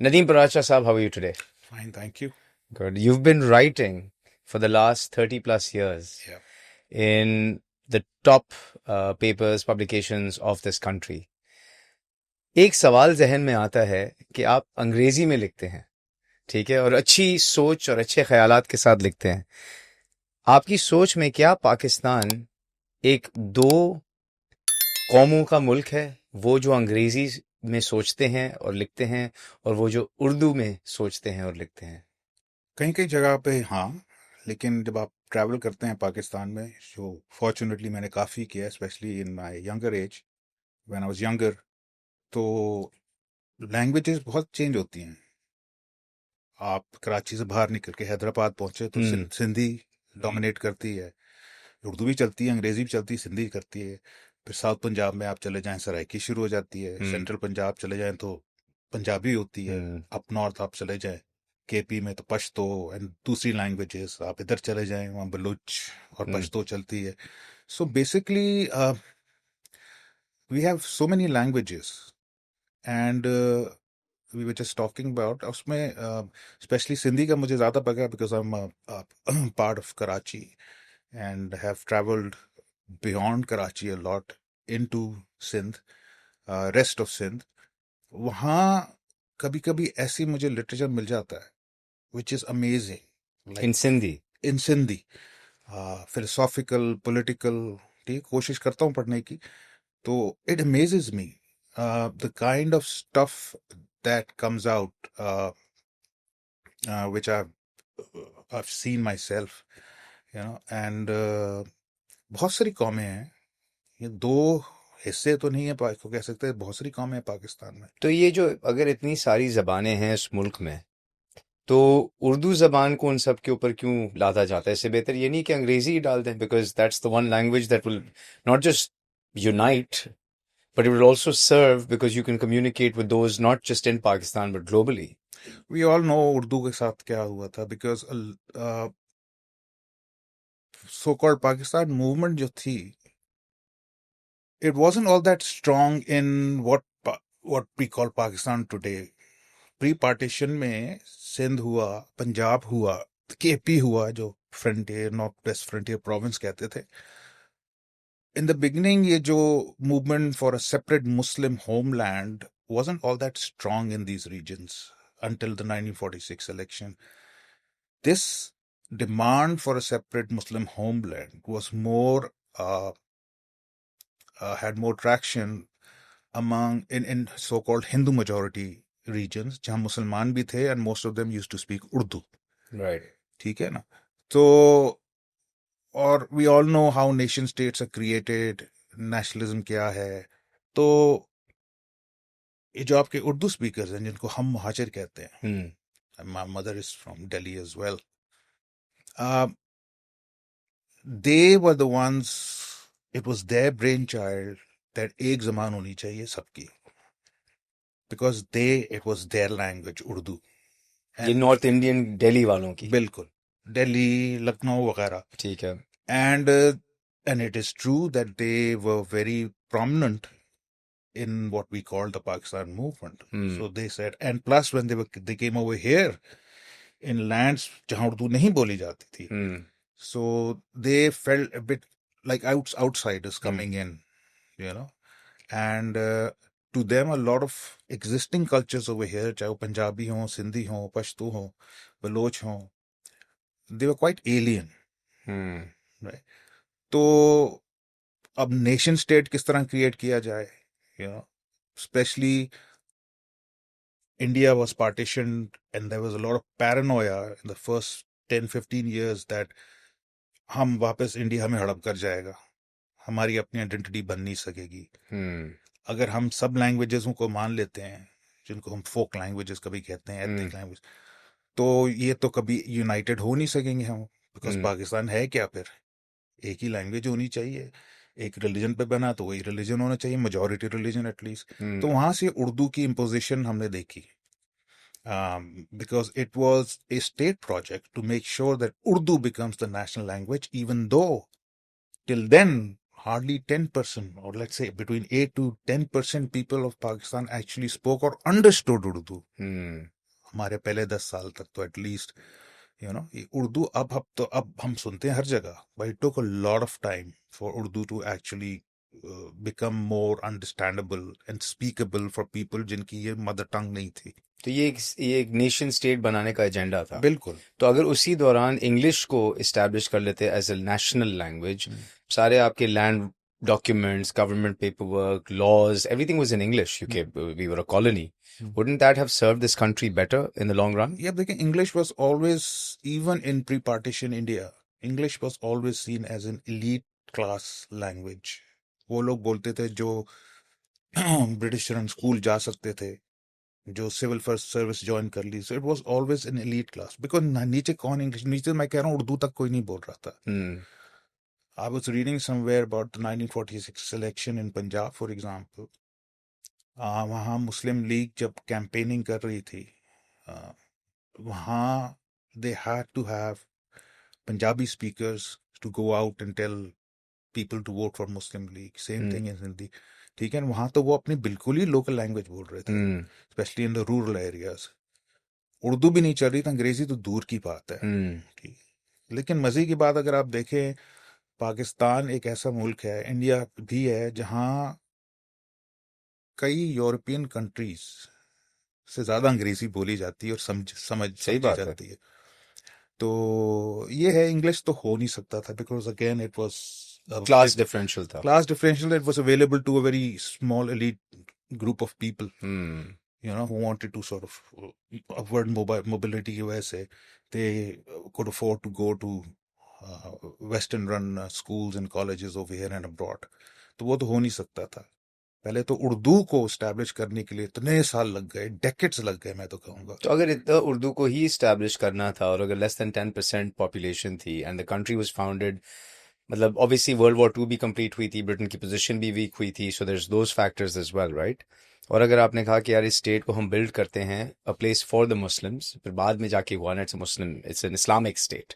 Nadeem Paracha Saab, how are you today? Fine, thank you. Good. You've been writing for the last 30 plus years Yeah. in the top papers, publications of this country. एक सवाल जहन में आता है कि आप अंग्रेजी में लिखते हैं, ठीक है, और अच्छी सोच और अच्छे ख्यालात के साथ लिखते हैं. आपकी सोच में क्या पाकिस्तान एक दो कौमों का मुल्क है, वो जो अंग्रेजी में सोचते हैं और लिखते हैं, और वो जो उर्दू में सोचते हैं और लिखते हैं? कहीं कहीं जगह पे हाँ, लेकिन जब आप ट्रैवल करते हैं पाकिस्तान में, जो फॉर्चुनेटली मैंने काफ़ी किया, specially in my younger age, when I was younger, तो लैंग्वेजेस बहुत चेंज होती हैं. आप कराची से बाहर निकल के हैदराबाद पहुंचे तो सिंधी डोमिनेट करती है. उर्दू भी चलती है, अंग्रेजी भी चलती है, सिंधी करती है. फिर साउथ पंजाब में आप चले जाएं, सराइकी शुरू हो जाती है. सेंट्रल पंजाब चले जाएं तो पंजाबी होती है. अप नॉर्थ आप चले जाएं केपी में तो पश्तो एंड दूसरी लैंग्वेजेस. आप इधर चले जाएं, वहाँ बलूच और पश्तो चलती है. So basically we have so many languages and we were just talking about उसमें स्पेशली सिंधी का मुझे ज़्यादा पता because I am part of Karachi and have traveled beyond Karachi a lot into Sindh, rest of Sindh. वहाँ कभी कभी ऐसी मुझे लिटरेचर मिल जाता है which is amazing. In Sindhi. In Sindhi, philosophical, political. ठीक, कोशिश करता हूँ पढ़ने की. तो it amazes me the kind of stuff that comes out, which I've seen myself, and बहुत सारी कौमें हैं. ये दो हिस्से तो नहीं है, को कह सकते हैं, बहुत सारी कौमें हैं पाकिस्तान में. तो ये जो अगर इतनी सारी ज़बानें हैं इस मुल्क में, तो उर्दू ज़बान को उन सब के ऊपर क्यों लादा जाता है? इससे बेहतर ये नहीं कि अंग्रेजी ही डाल दें, because that's the one language that will not just unite, but it will also serve because you can communicate with those not just in Pakistan but globally. We all know Urdu के साथ क्या हुआ था, because so called Pakistan movement जो थी, it wasn't all that strong in what we call Pakistan today. Pre partition में सिंध हुआ, पंजाब हुआ, केपी हुआ, जो frontier, north west frontier province कहते थे. In the beginning, ये जो movement for a separate Muslim homeland wasn't all that strong in these regions until the 1946 election. This demand for a separate Muslim homeland was more had more traction among in so-called Hindu majority regions, जहाँ मुसलमान भी थे, and most of them used to speak Urdu. Right. ठीक है ना? तो और we all know how nation states are created, nationalism क्या है. तो ये जो आपके उर्दू स्पीकर्स हैं, जिनको हम मुहाजिर कहते हैं, my mother is from Delhi as well, they were the ones, it was their brainchild that एक जबान होनी चाहिए सबकी, because it was their language, Urdu. ये नॉर्थ इंडियन दिल्ली वालों की. बिल्कुल, दिल्ली, लखनऊ वगैरह. ठीक है. And it is true that they were very prominent in what we call the Pakistan movement. So they said, and plus when they came over here in lands जहाँ उर्दू नहीं बोली जाती थी, so they felt a bit like outsiders coming in, and to them a lot of existing cultures over here, चाहे वो पंजाबी हो, सिंधी हो, पश्तो हो, बलोच हो, they were quite alien. Right? तो अब नेशन स्टेट किस तरह क्रिएट किया जाए, especially India was partitioned and there was a lot of paranoia in the first 10-15 years that हम वापस इंडिया में हड़प कर जाएगा, हमारी अपनी आइडेंटिटी बन नहीं सकेगी. अगर हम सब लैंग्वेजेस को मान लेते हैं, जिनको हम फोक लैंग्वेजेस कभी कहते हैं, एथनिक लैंग्वेज, तो ये तो कभी यूनाइटेड हो नहीं सकेंगे हम, बिकॉज पाकिस्तान है क्या फिर? एक ही लैंग्वेज होनी चाहिए. एक रिलीजन पे बना तो वही रिलीजन होना चाहिए, मेजॉरिटी रिलीजन एटलीस्ट. तो वहां से उर्दू की इम्पोजिशन हमने देखी, because it was a state project to make sure that Urdu becomes the national language, even though till then hardly 10%, or let's say between 8 to 10% people of Pakistan actually spoke or understood Urdu. हम्म हमारे पहले 10 साल तक तो at least ये उर्दू अब हम सुनते हैं हर जगह, but it took a lot of time for Urdu to actually become more understandable and speakable for people जिनकी ये मदर टंग नहीं थी। तो ये एक नेशन स्टेट बनाने का एजेंडा था। बिल्कुल। तो अगर उसी दौरान इंग्लिश को इस्टेब्लिश कर लेते एज ए नेशनल लैंग्वेज, सारे आपके land documents, government paper work, laws, everything was in English, UK, we were a colony, wouldn't that have served this country better in the long run? ये देखिए, English was always, even in pre partition India, English was always seen as an elite class language. वो लोग बोलते थे जो British school जा सकते थे, जो सिविल फर्स्ट सर्विस ज्वाइन कर ली, so it was always an elite class, because नीचे कौन इंग्लिश, नीचे मैं कह रहा हूँ उर्दू तक कोई नहीं बोल रहा था। Hmm. I was reading somewhere about the 1946 election in Punjab for example. वहाँ मुस्लिम लीग जब कैंपेनिंग कर रही थी, वहाँ they had to have Punjabi speakers to go out and tell people to vote for Muslim League, same thing in Hindi. ठीक है, वहां तो वो अपनी बिल्कुल ही लोकल लैंग्वेज बोल रहे थे, Hmm. Specially in the rural areas. Urdu भी नहीं चल रही, तो अंग्रेजी तो दूर की बात है। Hmm. ठीक। लेकिन मजे की बात अगर आप देखें, पाकिस्तान एक ऐसा मुल्क है, इंडिया भी है, जहाँ कई यूरोपियन कंट्रीज से ज्यादा अंग्रेजी बोली जाती है और सही समझी बात है। जाती है। तो ये है, इंग्लिश तो हो नहीं सकता था, because again it was class differential था। class differential that was available to a very small elite group of people, Hmm. who wanted to sort of upward mobility की वजह से they could afford to go to western run schools and colleges over here and abroad। तो वो तो हो नहीं सकता था। पहले तो उर्दू को स्टैब्लिश करने के लिए इतने साल लग गए, डेकेड्स लग गए मैं तो कहूंगा। तो अगर इतना उर्दू को ही इस्टेब्लिश करना था, और अगर लेस देन 10% पॉपुलेशन थी, and the country was founded, मतलब ऑब्वियसली वर्ल्ड वॉर टू भी कंप्लीट हुई थी, ब्रिटेन की पोजीशन भी वीक हुई थी, so there is those factors as well, right? और अगर आपने कहा कि यार इस स्टेट को हम बिल्ड करते हैं a place for the Muslims, फिर बाद में जाके हुआ ना it's an Islamic state,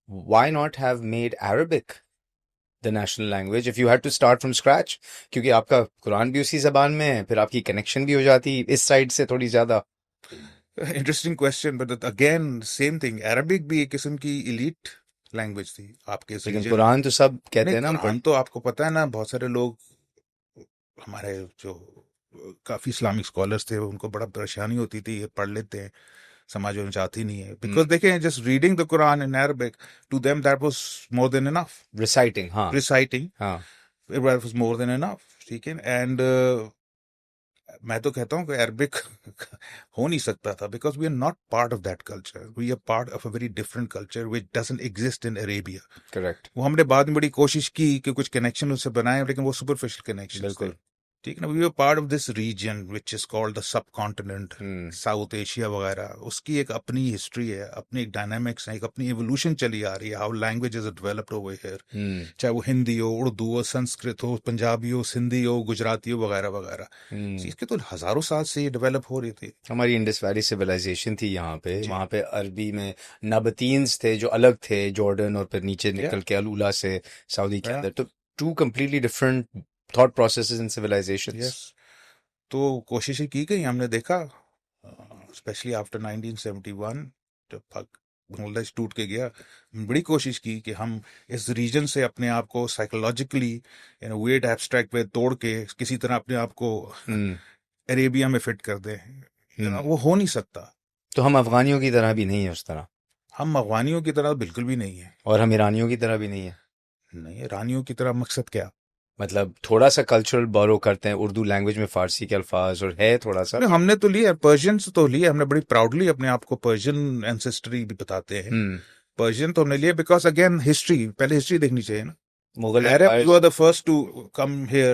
why not have made Arabic the national language if you had to start from scratch? क्योंकि आपका कुरान भी उसी जबान में है, फिर आपकी कनेक्शन भी हो जाती इस साइड से थोड़ी ज्यादा। Interesting question, but again same thing, Arabic भी एक किस्म की इलीट लैंग्वेज थी आपके इस लेकिन रीजन। कुरान तो सब कहते नहीं, हैं ना हम कुरान तो आपको पता है ना, बहुत सारे लोग हमारे जो काफी इस्लामिक स्कॉलर्स थे, उनको बड़ा परेशानी होती थी, ये पढ़ लेते हैं, समझ में आती नहीं है, बिकॉज देखें, just reading the Quran in Arabic, to them that was more than enough. Reciting, हाँ रिसाइटिंग, हाँ। It was more than enough. ठीक है, एंड मैं तो कहता हूँ कि अरबिक हो नहीं सकता था, because we are not part of that culture, we are part of a very different culture which doesn't exist in Arabia. Correct. वो हमने बाद में बड़ी कोशिश की कि कुछ कनेक्शन उससे बनाए, लेकिन वो सुपरफिशियल कनेक्शन थे। बिल्कुल। ठीक है ना, we are part of this region which is called the subcontinent, hmm South Asia वगैरह। उसकी एक अपनी हिस्ट्री है, अपनी एक डायनामिक्स है, एक अपनी एवोल्यूशन चली आ रही है, how languages are developed over here, hmm चाहे वो हिंदी हो, उर्दू हो, संस्कृत हो, पंजाबी हो, सिंधी हो, गुजराती हो, वगैरह वगैरह। हम्म। इसके तो हजारों साल से ये डेवलप हो रही थी। हमारी इंडस वैली सिविलाइजेशन थी यहाँ पे, जी। वहाँ पे अरबी में नबतीन्स थे जो अलग थे, जॉर्डन, और फिर नीचे या निकल के अलूला से सऊदी के या अंदर, तो two completely different thought processes and civilisations. Yes. तो कोशिशें की गई, हमने देखा, स्पेशली आफ्टर 1971 जब बांग्लादेश टूट के गया, बड़ी कोशिश की कि हम इस रीजन से अपने आप को साइकोलॉजिकली इन वेट एब्स्ट्रैक्ट वे तोड़ के किसी तरह अपने आप को हम्म अरेबिया में फिट कर दें। वो हो नहीं सकता। तो हम अफगानियों की तरह भी नहीं है उस तरह, हम अफगानियों की तरह बिल्कुल भी नहीं है। और हम ईरानियों की तरह भी नहीं है। नहीं, रानियों की तरह मकसद क्या? मतलब थोड़ा सा कल्चरल बोरो करते हैं उर्दू लैंग्वेज में, फारसी के अल्फाज, और है थोड़ा सा। नहीं, हमने तो लिया, पर्शियन तो लिया हमने, बड़ी प्राउडली अपने आप को पर्शियन एंसेस्ट्री भी बताते हैं। हम्म पर्शियन तो हमने लिया बिकॉज अगेन हिस्ट्री, पहले हिस्ट्री देखनी चाहिए ना। Mughal Arabs empire. were the first to come here,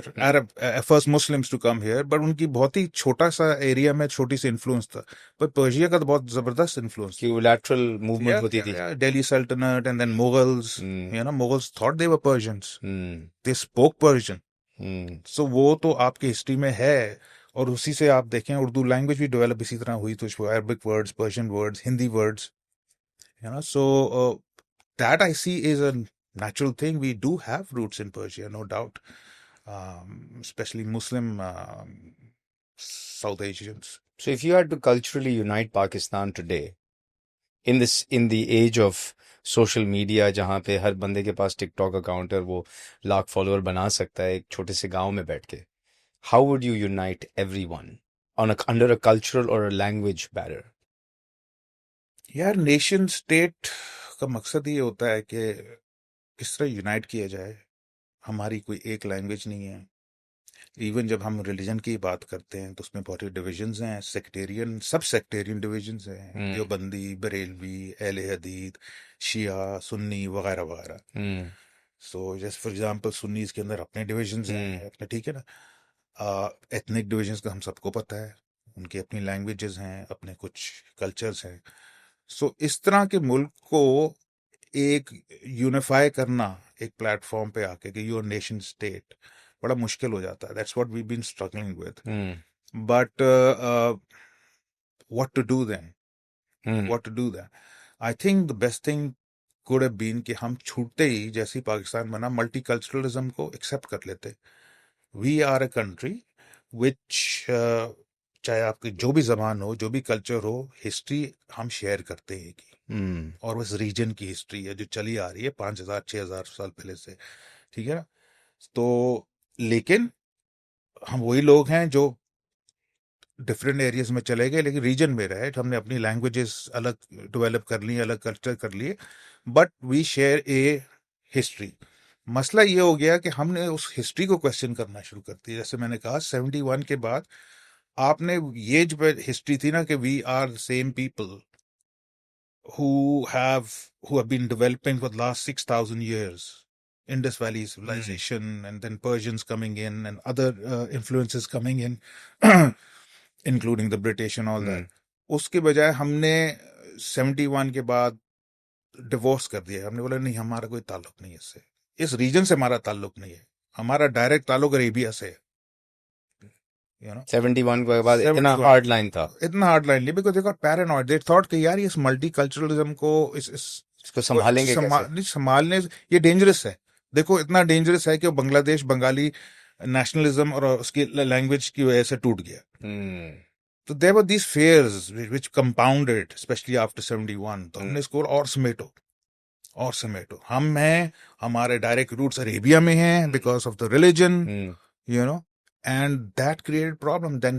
first Muslims to come here, but उनकी बहुत ही छोटा सा एरिया में छोटी सी इन्फ्लुएंस था, पर पर्शिया का तो बहुत जबरदस्त इन्फ्लुएंस की था। लैटरल मूवमेंट होती थी। Delhi Sultanate and then Mughals, hmm Mughals thought they were Persians, hmm they spoke Persian, hmm so वो तो आपकी हिस्ट्री में है। और उसी से आप देखें, उर्दू लैंग्वेज भी डेवलप इसी तरह हुई, तो उसको Arabic words, Persian words, Hindi words, so that I see is a natural thing. We do have roots in Persia, no doubt, especially Muslim South Asians. So if you had to culturally unite Pakistan today, in the age of social media, जहाँ पे हर बंदे के पास TikTok account है और वो lakh follower बना सकता है एक छोटे से गांव में बैठ के, how would you unite everyone under a cultural or a language barrier? यार, नेशन स्टेट का मकसद ये होता है कि किस तरह यूनाइट किया जाए. हमारी कोई एक लैंग्वेज नहीं है. इवन जब हम रिलीजन की बात करते हैं तो उसमें बहुत डिविजन्स हैं, सेक्टेरियन, सब सेक्टेरियन डिविजन्स हैं, देवबंदी, बरेलवी, अहले हदीस, शिया, सुन्नी वगैरह वगैरह. सो जैसे फॉर एग्जांपल सुन्नीस के अंदर अपने डिविजन्स हैं अपने, ठीक है ना. एथनिक डिविजन्स का हम सबको पता है, उनकी अपनी लैंग्वेजेस हैं, अपने कुछ कल्चर्स हैं. सो इस तरह के मुल्क को एक यूनिफाई करना एक प्लेटफॉर्म पे आके कि योर नेशन स्टेट बड़ा मुश्किल हो जाता है. That's what we been struggling with. But what to do then, what to do then. I think the best thing could have been कि हम छूटते ही जैसे ही पाकिस्तान बना मल्टीकल्चरलिज्म को एक्सेप्ट कर लेते. We are a country which, चाहे आपकी जो भी जबान हो, जो भी कल्चर हो, हिस्ट्री हम शेयर करते हैं कि और बस रीजन की हिस्ट्री है जो चली आ रही है 5,000 6,000 साल पहले से, ठीक है ना. तो लेकिन हम वही लोग हैं जो डिफरेंट एरियाज में चले गए लेकिन रीजन में रहे. हमने अपनी लैंग्वेजेस अलग डेवलप कर ली, अलग कल्चर कर लिए, but we share a history. मसला ये हो गया कि हमने उस हिस्ट्री को क्वेश्चन करना शुरू कर दिया. जैसे मैंने कहा 71 के बाद आपने ये जो हिस्ट्री थी ना कि we are same people who have been developing for the last 6,000 years. Indus Valley civilization, and then Persians coming in, and other influences coming in, including the British and all that. उसके बजाय हमने 71 के बाद divorce कर दिया. हमने बोला नहीं, हमारा कोई ताल्लुक नहीं है इससे, इस रीजन से हमारा ताल्लुक नहीं है, हमारा डायरेक्ट ताल्लुक अरेबिया से है. 71 के बाद इतना हार्ड लाइन था, इतना हार्ड लाइन नहीं, because they got paranoid. They thought कि यार इस मल्टीकल्चरलिज्म को इसको संभालेंगे कैसे, संभालने ये डेंजरस है. देखो इतना डेंजरस है कि बांग्लादेश बंगाली नेशनलिज्म और उसकी लैंग्वेज की वजह से टूट गया. तो there were these fears which compounded specially after 71. तो हमने इसको और समेटो और समेटो. हम हैं, हमारे डायरेक्ट रूट्स अरेबिया में हैं because of the religion, you know. And that created problem. Then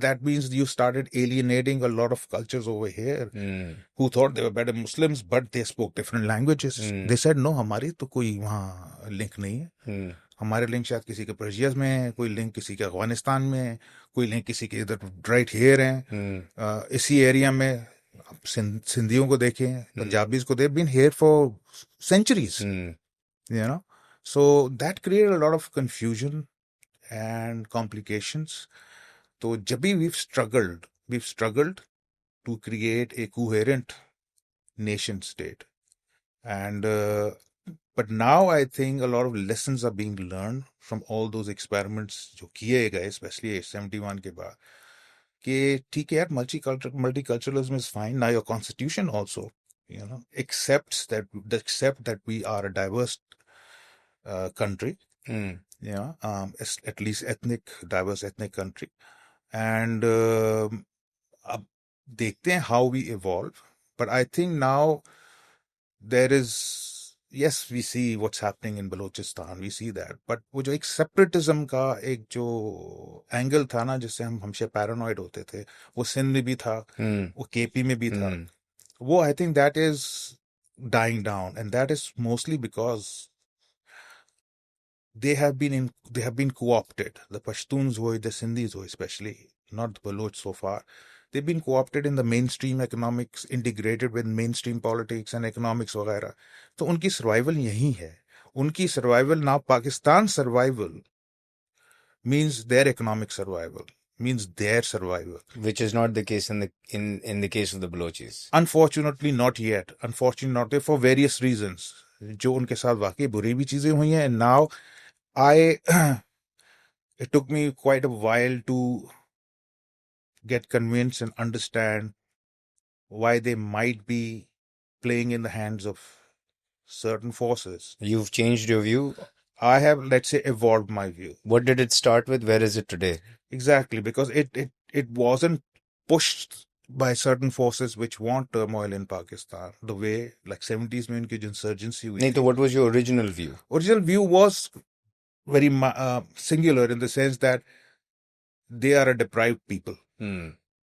that means you started alienating a lot of cultures over here who thought they were better Muslims, but they spoke different languages. They said no, हमारी तो कोई वहाँ link नहीं है. हमारे link शायद किसी के पर्शिया में है, कोई लिंक किसी के अफगानिस्तान में है, कोई लिंक किसी के इधर राइट हेयर है. इसी एरिया में सिंधियों को देखें, पंजाबीज को, they've been here for centuries, you know. So that created a lot of confusion and complications. So जब we've struggled to create a coherent nation state, and but now I think a lot of lessons are being learned from all those experiments जो किए गए, especially 71 के बाद, कि ठीक है यार, multiculturalism is fine. Now your constitution also, you know, accepts that we are a diverse country. Yeah, at least diverse ethnic country. And अब देखते हैं how we evolve. But I think now there is, yes, we see what's happening in Balochistan, we see that. But वो जो एक separatism का एक जो angle था ना, जिससे हम हमेशा पैरानॉइड होते थे, वो सिंध में भी था, वो केपी में भी था, वो I think that is dying down. And that is mostly because they have been co-opted. The Pashtuns ho, the Sindhis ho, especially, not the Baloch so far. They've been co-opted in the mainstream economics, integrated with mainstream politics and economics वगैरह. तो उनकी survival यही है. उनकी survival, now Pakistan survival means their economic survival, means their survival, which is not the case in the case of the Balochis. Unfortunately not yet. Unfortunately not yet, for various reasons. जो उनके साथ वाकई बुरी भी चीजें हुई हैं. And now it took me quite a while to get convinced and understand why they might be playing in the hands of certain forces. You've changed your view. I have, let's say, evolved my view. What did it start with? Where is it today? Exactly, because it wasn't pushed by certain forces which want turmoil in Pakistan the way like 70s में उनकी जो insurgency हुई नहीं तो थी. what was your original view? Original view was very singular in the sense that they are a deprived people.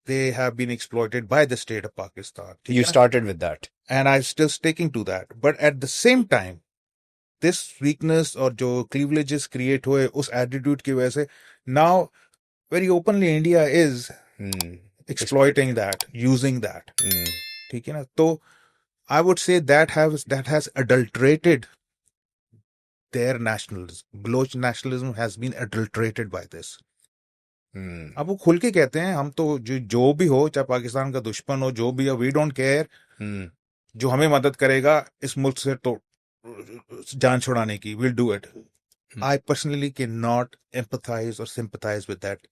They have been exploited by the state of Pakistan. ठीक You है ना? started with that. And I'm still sticking to that. But at the same time, this weakness और जो cleavages create हुए उस attitude की वजह से now very openly India is exploiting that, using that. ठीक है ना? तो I would say that has adulterated their nationalism. Baloch nationalism has been adulterated by this. अब वो खुल के कहते हैं हम तो जो भी हो, चाहे पाकिस्तान का दुश्मन हो, जो भी हो, वी डोंट केयर, जो हमें मदद करेगा इस मुल्क से तो जान छुड़ाने की, will do it. I personally cannot empathize or sympathize with that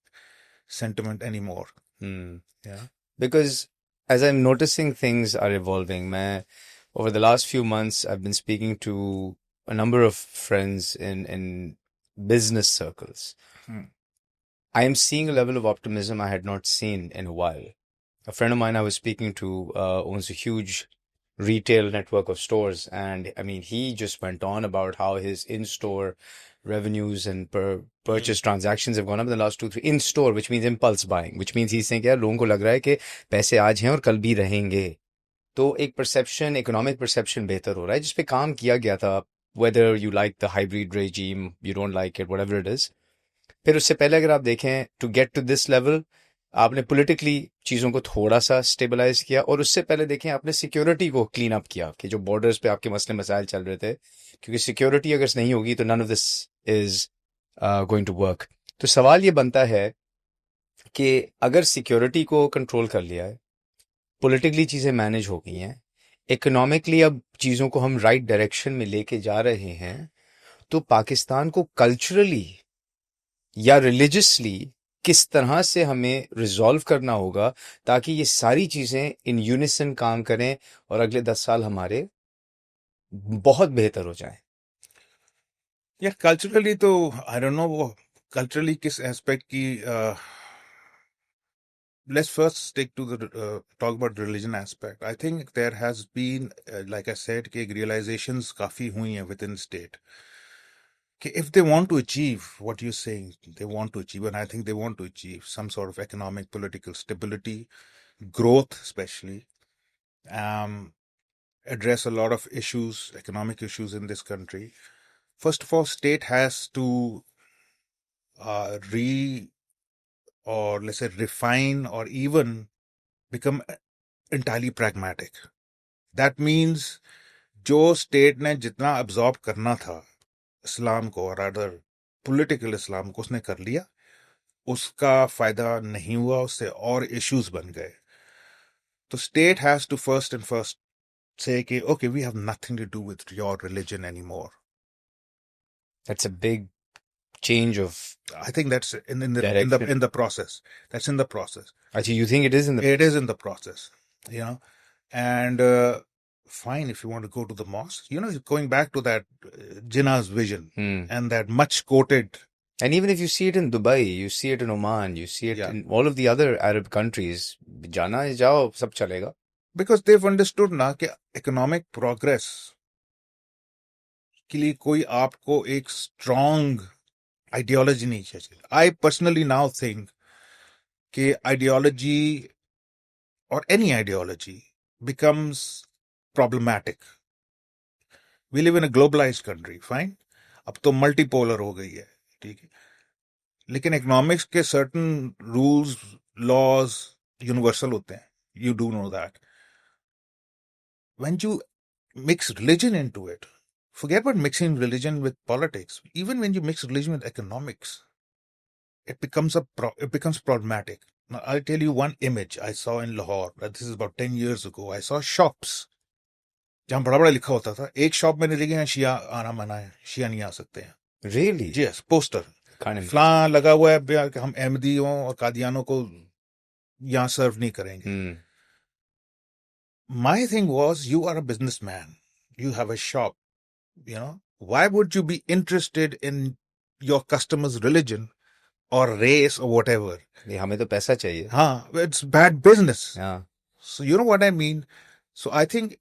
sentiment anymore. Yeah. Because as I'm noticing things are evolving, over the last few months, I've been speaking to a number of friends in business circles. I am seeing a level of optimism I had not seen in a while. A friend of mine I was speaking to owns a huge retail network of stores, and I mean, he just went on about how his in-store revenues and purchase transactions have gone up in the last 2-3 in-store, which means impulse buying, which means he's saying यार लोगों को लग रहा है कि पैसे आज हैं और कल भी रहेंगे. तो एक perception, economic perception बेहतर हो रहा है जिस पे काम किया गया था, whether you like the hybrid regime, you don't like it, whatever it is. फिर उससे पहले अगर आप देखें to get to this level, आपने पॉलिटिकली चीज़ों को थोड़ा सा स्टेबलाइज किया, और उससे पहले देखें आपने सिक्योरिटी को क्लीन अप किया कि जो बॉर्डर्स पे आपके मसले मसाइल चल रहे थे, क्योंकि सिक्योरिटी अगर नहीं होगी तो none of this is going to work. तो सवाल ये बनता है कि अगर सिक्योरिटी को कंट्रोल कर लिया है, पॉलिटिकली चीज़ें मैनेज हो गई हैं, इकोनॉमिकली अब चीज़ों को हम राइट डायरेक्शन में लेके जा रहे हैं, तो पाकिस्तान को कल्चरली या रिलीजियसली किस तरह से हमें रिजॉल्व करना होगा ताकि ये सारी चीजें इन यूनिसन काम करें और अगले 10 साल हमारे बहुत बेहतर हो जाएं. या कल्चरली तो आई डोंट नो वो कल्चरली किस एस्पेक्ट की. Let's first stick to the talk about religion aspect. I think there has been, like I said, कि realizations काफी हुई हैं within state. If they want to achieve what you're saying, they want to achieve, and I think they want to achieve some sort of economic, political stability, growth, especially, address a lot of issues, economic issues in this country. First of all, state has to or let's say refine or even become entirely pragmatic. That means जो state ने जितना absorb करना था इस्लाम को, और other political इस्लाम को, उसने कर लिया, उसका फायदा नहीं हुआ, उससे और इश्यूज बन गए. तो state has to first say कि okay, we have nothing to do with your religion anymore. That's a big change of. I think that's in the process. That's in the process. Actually, you think it is in the? It is in the process, you know, and fine if you want to go to the mosque. You know, going back to that Jinnah's vision and that much quoted. And even if you see it in Dubai, you see it in Oman, you see it in all of the other Arab countries, जाना है जाओ, सब चलेगा. Because they've understood ना कि economic progress के लिए कोई आपको एक strong ideology नहीं चाहिए. I personally now think कि ideology or any ideology becomes problematic. We live in a globalized country, fine. अब तो multipolar हो गई है, ठीक है. लेकिन economics के certain rules, laws, universal होते हैं. You do know that. When you mix religion into it, forget about mixing religion with politics. Even when you mix religion with economics, it becomes problematic. Now, I'll tell you one image I saw in Lahore. This is about 10 years ago. I saw shops जहाँ बड़ा बड़ा लिखा होता था. एक shop मैंने देखी है, शिया आना मना है, शिया नहीं आ सकते हैं. Really? Yes, poster. फलां लगा हुआ है कि हम अहमदियों और कादियानों को यहाँ सर्व नहीं करेंगे. My thing was, you are a businessman. you have a shop, why would you be interested in your customer's religion or race or whatever? ये हमें तो पैसा चाहिए. It's bad business. Yeah. So you know what I mean? So I think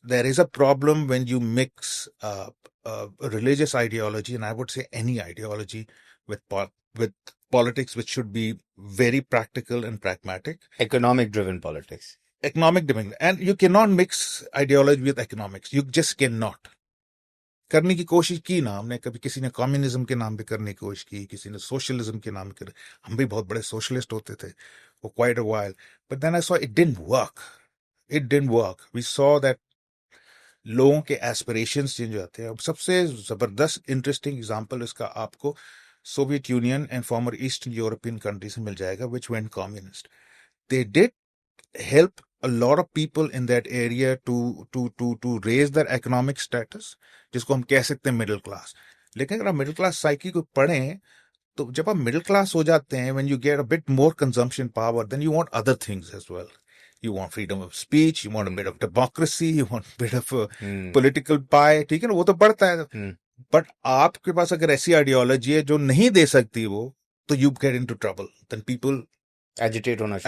there is a problem when you mix religious ideology, and I would say any ideology, with with politics, which should be very practical and pragmatic. Economic driven politics. Economic demand, and you cannot mix ideology with economics. You just cannot. करने की कोशिश की ना हमने, कभी किसी ने communism के नाम पे करने की कोशिश की, किसी ने सोशलिज्म के नाम पे, हम भी बहुत बड़े सोशलिस्ट होते थे for quite a while, but then I saw it didn't work. We saw that लोगों के एस्पिरेशंस चेंज होते हैं. अब सबसे जबरदस्त इंटरेस्टिंग एग्जांपल इसका आपको Soviet union and farmer eastern European countries में मिल जाएगा, which went communist. They did help a lot of people in that area to raise their economic status, जिसको हम कह सकते हैं मिडिल क्लास. लेकिन अगर आप मिडिल क्लास साइकी को पढ़ें, तो जब आप मिडिल क्लास हो जाते हैं, when you get a bit more consumption power, then you want other things as well. You want freedom of speech, you want a bit of democracy, you want a bit of a political pie, ठीक है ना, वो तो बढ़ता है. But आपके पास अगर ऐसी आइडियोलॉजी है जो नहीं दे सकती वो, तो you get into trouble. Then people agitate होना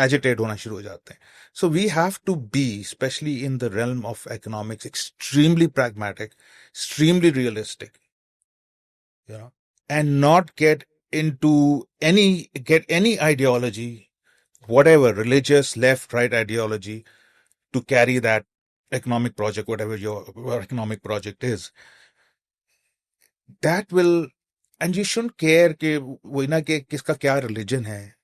शुरू हो जाते हैं. So we have to be, especially in the realm of economics, extremely pragmatic, extremely realistic, and not get any ideology, whatever, religious, left, right ideology, to carry that economic project, whatever your economic project is. That will, and you shouldn't care कि वो ना कि किसका क्या religion है,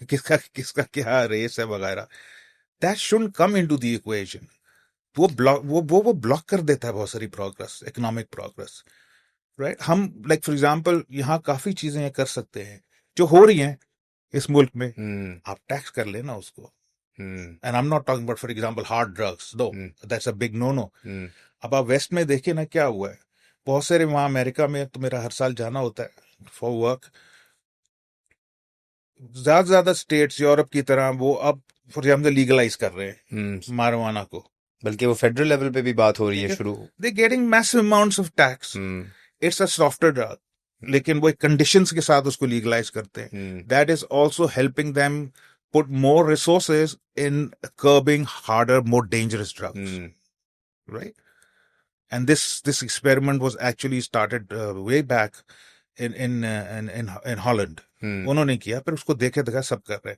किसका क्या race है वगैरह. That shouldn't come into the equation. वो block कर देता है बहुत सारी progress, economic progress. Right? हम, like for example, यहाँ काफी चीजें कर सकते हैं जो हो रही हैं इस मुल्क में. आप टैक्स कर लेना उसको. And I'm not talking about, for example, hard drugs. No, that's a big no-no. अब आप वेस्ट में देखिए ना क्या हुआ है. बहुत सारे वहां अमेरिका में तो मेरा हर साल जाना होता है फॉर वर्क. ज्यादा स्टेट्स यूरोप की तरह वो अब फॉर एग्जाम्पल लीगलाइज कर रहे हैं मारवाना को. बल्कि वो फेडरल लेवल पे भी बात हो रही है शुरू. They getting massive amounts of tax. It's a software drug, लेकिन वो कंडीशंस के साथ उसको लीगलाइज करते हैं. That is also helping them put more resources in curbing harder, more dangerous drugs. Right? And this experiment was actually started way back in Holland. उन्होंने किया, फिर उसको देखे देखा सब कर रहे.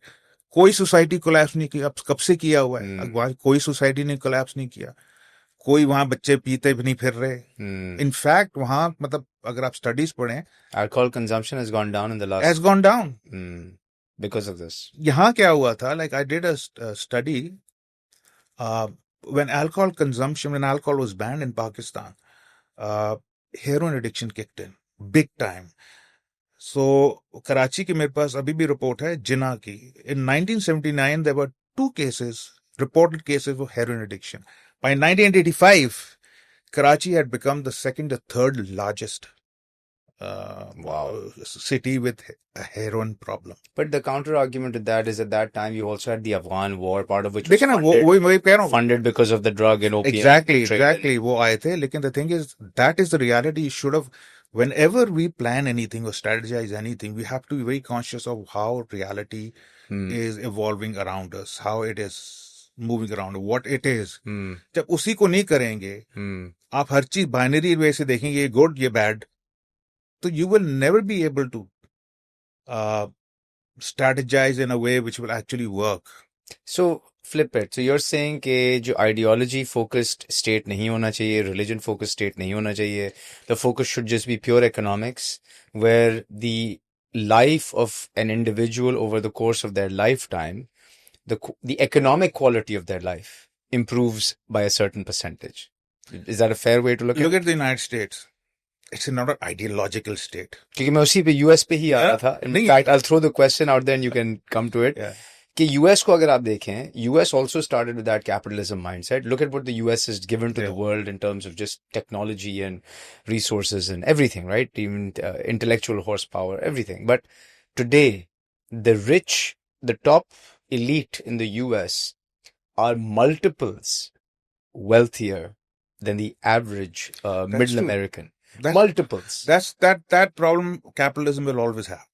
कोई सोसाइटी कोलैप्स नहीं किया. अब कब से किया हुआ है? कोई सोसाइटी ने कोलैप्स नहीं किया. कोई वहां बच्चे पीते भी नहीं फिर रहे. इनफैक्ट वहां, मतलब अगर आप स्टडीज पढ़ें, alcohol consumption has gone down in the last. has gone down. Because of this. यहाँ क्या हुआ था? Like I did a study when alcohol was banned in Pakistan, heroin addiction kicked in big time. So Karachi की मेरे पास अभी भी report है जिन्ना की. In 1979 there were 2 reported cases of heroin addiction. By 1985, Karachi had become the second or third largest city with a heroin problem. But the counter argument to that is at that time you also had the Afghan war, part of which was funded because of the drug and opium. Exactly. वो आए थे. लेकिन the thing is, that is the reality. You should have, whenever we plan anything or strategize anything, we have to be very conscious of how reality is evolving around us, how it is moving around, what it is. जब उसी को नहीं करेंगे, आप हर चीज binary वे से देखेंगे, ये गुड ये bad, so you will never be able to strategize in a way which will actually work. So flip it. So you're saying कि जो ideology focused state नहीं होना चाहिए, religion focused state नहीं होना चाहिए. The focus should just be pure economics, where the life of an individual over the course of their lifetime, the economic quality of their life improves by a certain percentage. Is that a fair way to look at it? Look at the United States. It's not an ideological state. क्योंकि मैं उसी पे US पे ही आ रहा था. In fact, I'll throw the question out there and you can come to it. कि US को अगर आप देखें, US also started with that capitalism mindset. Look at what the US has given to the world in terms of just technology and resources and everything, right? Even intellectual horsepower, everything. But today, the rich, the top elite in the US are multiples wealthier than the average That's middle true. American. That's Multiples. that problem capitalism will always have.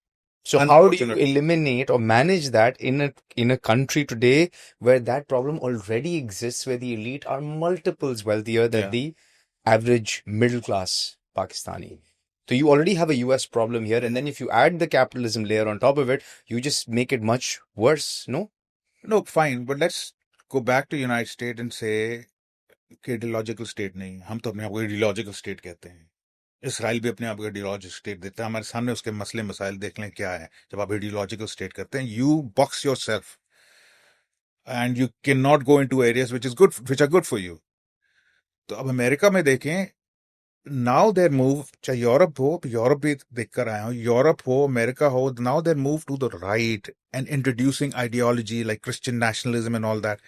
So how do you Unfortunately. eliminate or manage that in a country today where that problem already exists, where the elite are multiples wealthier than Yeah. the average middle class Pakistani? So you already have a US problem here, and then if you add the capitalism layer on top of it, you just make it much worse, no? No, fine, but let's go back to United States and say कि ideological state नहीं है. हम तो अपने आप को ideological state कहते हैं. इसराइल भी अपने आप को ideological state देता है. हमारे सामने उसके मसले मसाइल देख लें क्या है. जब आप ideological state करते हैं, you box yourself and you cannot go into areas which are good for you. तो अब अमेरिका में देखें, now their move, चाहे यूरोप हो, यूरोप भी देखकर आया हूं, यूरोप हो, अमेरिका हो, now their move to the right and introducing ideology like Christian nationalism and all that.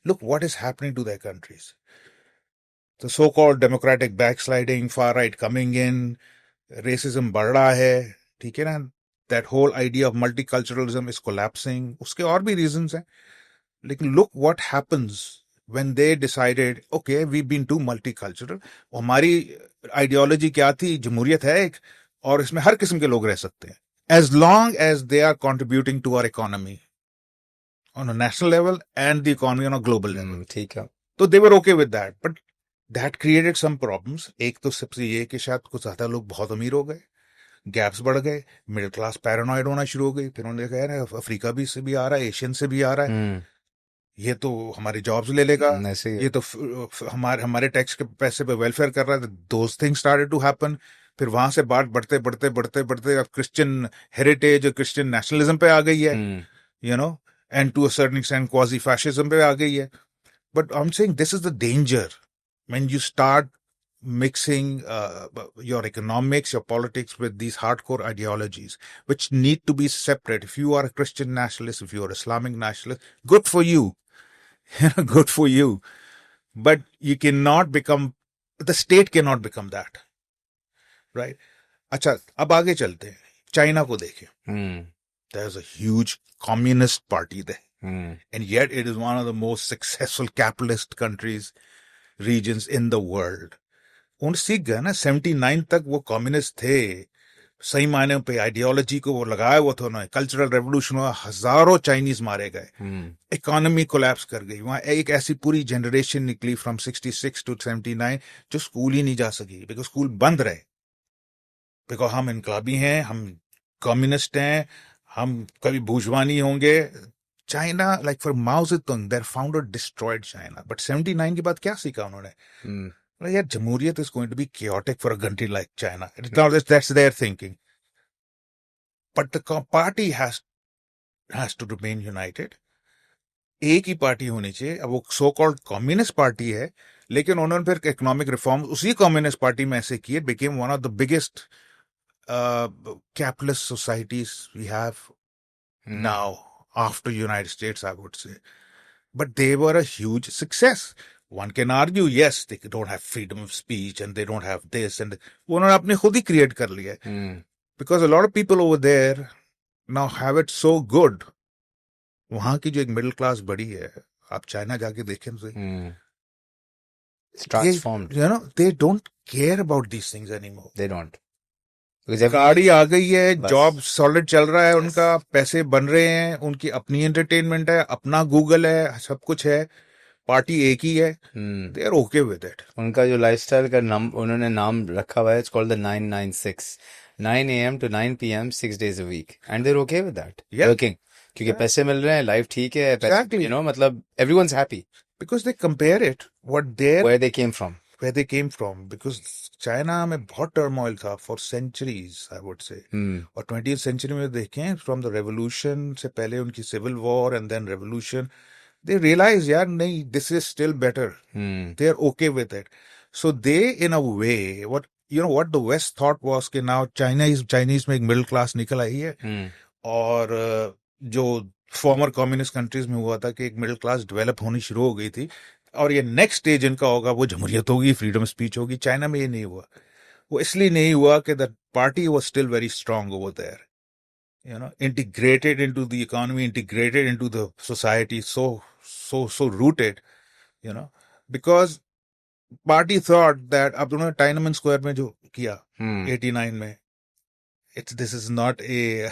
Look what is happening to their countries. The so-called democratic backsliding, far right coming in, racism बढ़ रहा है, ठीक है ना? That whole idea of multiculturalism is collapsing. उसके और भी reasons हैं. लेकिन look what happens when they decided, okay, we've been too multicultural. हमारी ideology क्या थी? जमहूरियत है एक, और इसमें हर किस्म के लोग रह सकते हैं. As long as they are contributing to our economy on a national level and the economy on a global level. ठीक है. So they were okay with that. But that created some problems. एक तो सबसे ये कि शायद कुछ ज्यादा लोग बहुत अमीर हो गए, गैप्स बढ़ गए, मिडिल क्लास पैरानॉइड होना शुरू हो गई. फिर उन्होंने कहा ना अफ्रीका भी से भी आ रहा है, एशियन से भी आ रहा है, ये तो हमारी जॉब्स ले लेगा, ये तो हमारे टैक्स के पैसे पे वेलफेयर कर रहा है. Those things started to happen. फिर वहां से बात बढ़ते बढ़ते बढ़ते बढ़ते अब क्रिश्चियन हेरिटेज और क्रिश्चियन नेशनलिज्म पे आ गई है, you know, and to a certain extent quasi fascism पे आ गई है. But I am saying this is the danger when you start mixing your economics, your politics with these hardcore ideologies, which need to be separate. If you are a Christian nationalist, if you are Islamic nationalist, good for you. Good for you. But you cannot become, the state cannot become that. Right? अच्छा, अब आगे चलते हैं. China को देखें. There's a huge communist party there. And yet it is one of the most successful capitalist countries, regions in the world. उन सीख गए ना. 79 तक वो कम्युनिस्ट थे, सही मायने पे आइडियोलॉजी को वो लगाया हुआ था उन्होंने. कल्चरल रेवोल्यूशन हुआ, हजारों चाइनीज मारे गए, इकोनॉमी कोलैप्स कर गई. वहां एक ऐसी पूरी जनरेशन निकली फ्रॉम 66 to 79 जो स्कूल ही नहीं जा सकी, बिकॉज स्कूल बंद रहे, बिकॉज हम इनकलाबी हैं, हम कम्युनिस्ट हैं, हम कभी भूजवानी होंगे. China, like for Mao Zedong, their founder destroyed China. But 79 के बाद क्या सीखा उन्होंने? यार जमहूरियत is going to be chaotic for a country like China. That's their thinking. But the party has to remain united. एक ही पार्टी होनी चाहिए. अब वो so called communist party है, लेकिन उन्होंने फिर इकोनॉमिक रिफॉर्म उसी कम्युनिस्ट पार्टी में ऐसे किए, became one of the biggest capitalist societies we have now. After United States, I would say. But they were a huge success. One can argue, yes, they don't have freedom of speech and they don't have this and उन्होंने अपने खुद ही create कर लिया. Because a lot of people over there now have it so good. वहां की जो एक middle class बड़ी है, आप चाइना जाके देखें तो it's transformed. You know, they don't care about these things anymore. They don't. गाड़ी आ गई है, जॉब सॉलिड चल रहा है उनका, पैसे बन रहे हैं, उनकी अपनी एंटरटेनमेंट है, अपना गूगल है, सब कुछ है, पार्टी एक ही है. They are okay with it. उनका जो लाइफस्टाइल का उन्होंने नाम रखा हुआ है, it's called the 996, 9 a.m. to 9 p.m. 6 days a week, and they're okay with that. Working, क्योंकि पैसे मिल रहे हैं, लाइफ ठीक है, Exactly. you know, मतलब everyone's happy because they compare it where they came from. Because China में बहुत turmoil था for centuries, I would say. और 20th century में देखें, from the revolution से पहले उनकी civil war and then revolution, they realized, यार नहीं, this is still better. They are okay with it. So they, in a way, what the West thought was कि now Chinese में एक middle class निकल आई है, और जो फॉर्मर कम्युनिस्ट कंट्रीज में हुआ था कि एक मिडिल क्लास डेवलप होनी शुरू हो गई थी, और ये नेक्स्ट स्टेज इनका होगा, वो जमहूरियत होगी, फ्रीडम स्पीच होगी. चाइना में ये नहीं हुआ. वो इसलिए नहीं हुआ कि the party was still very strong over there, you know, integrated into the economy, integrated into the society, so rooted, you know, because party thought that अब उन्होंने टाइनमन स्क्वायर में जो किया हम्म 89 में, it's this is not a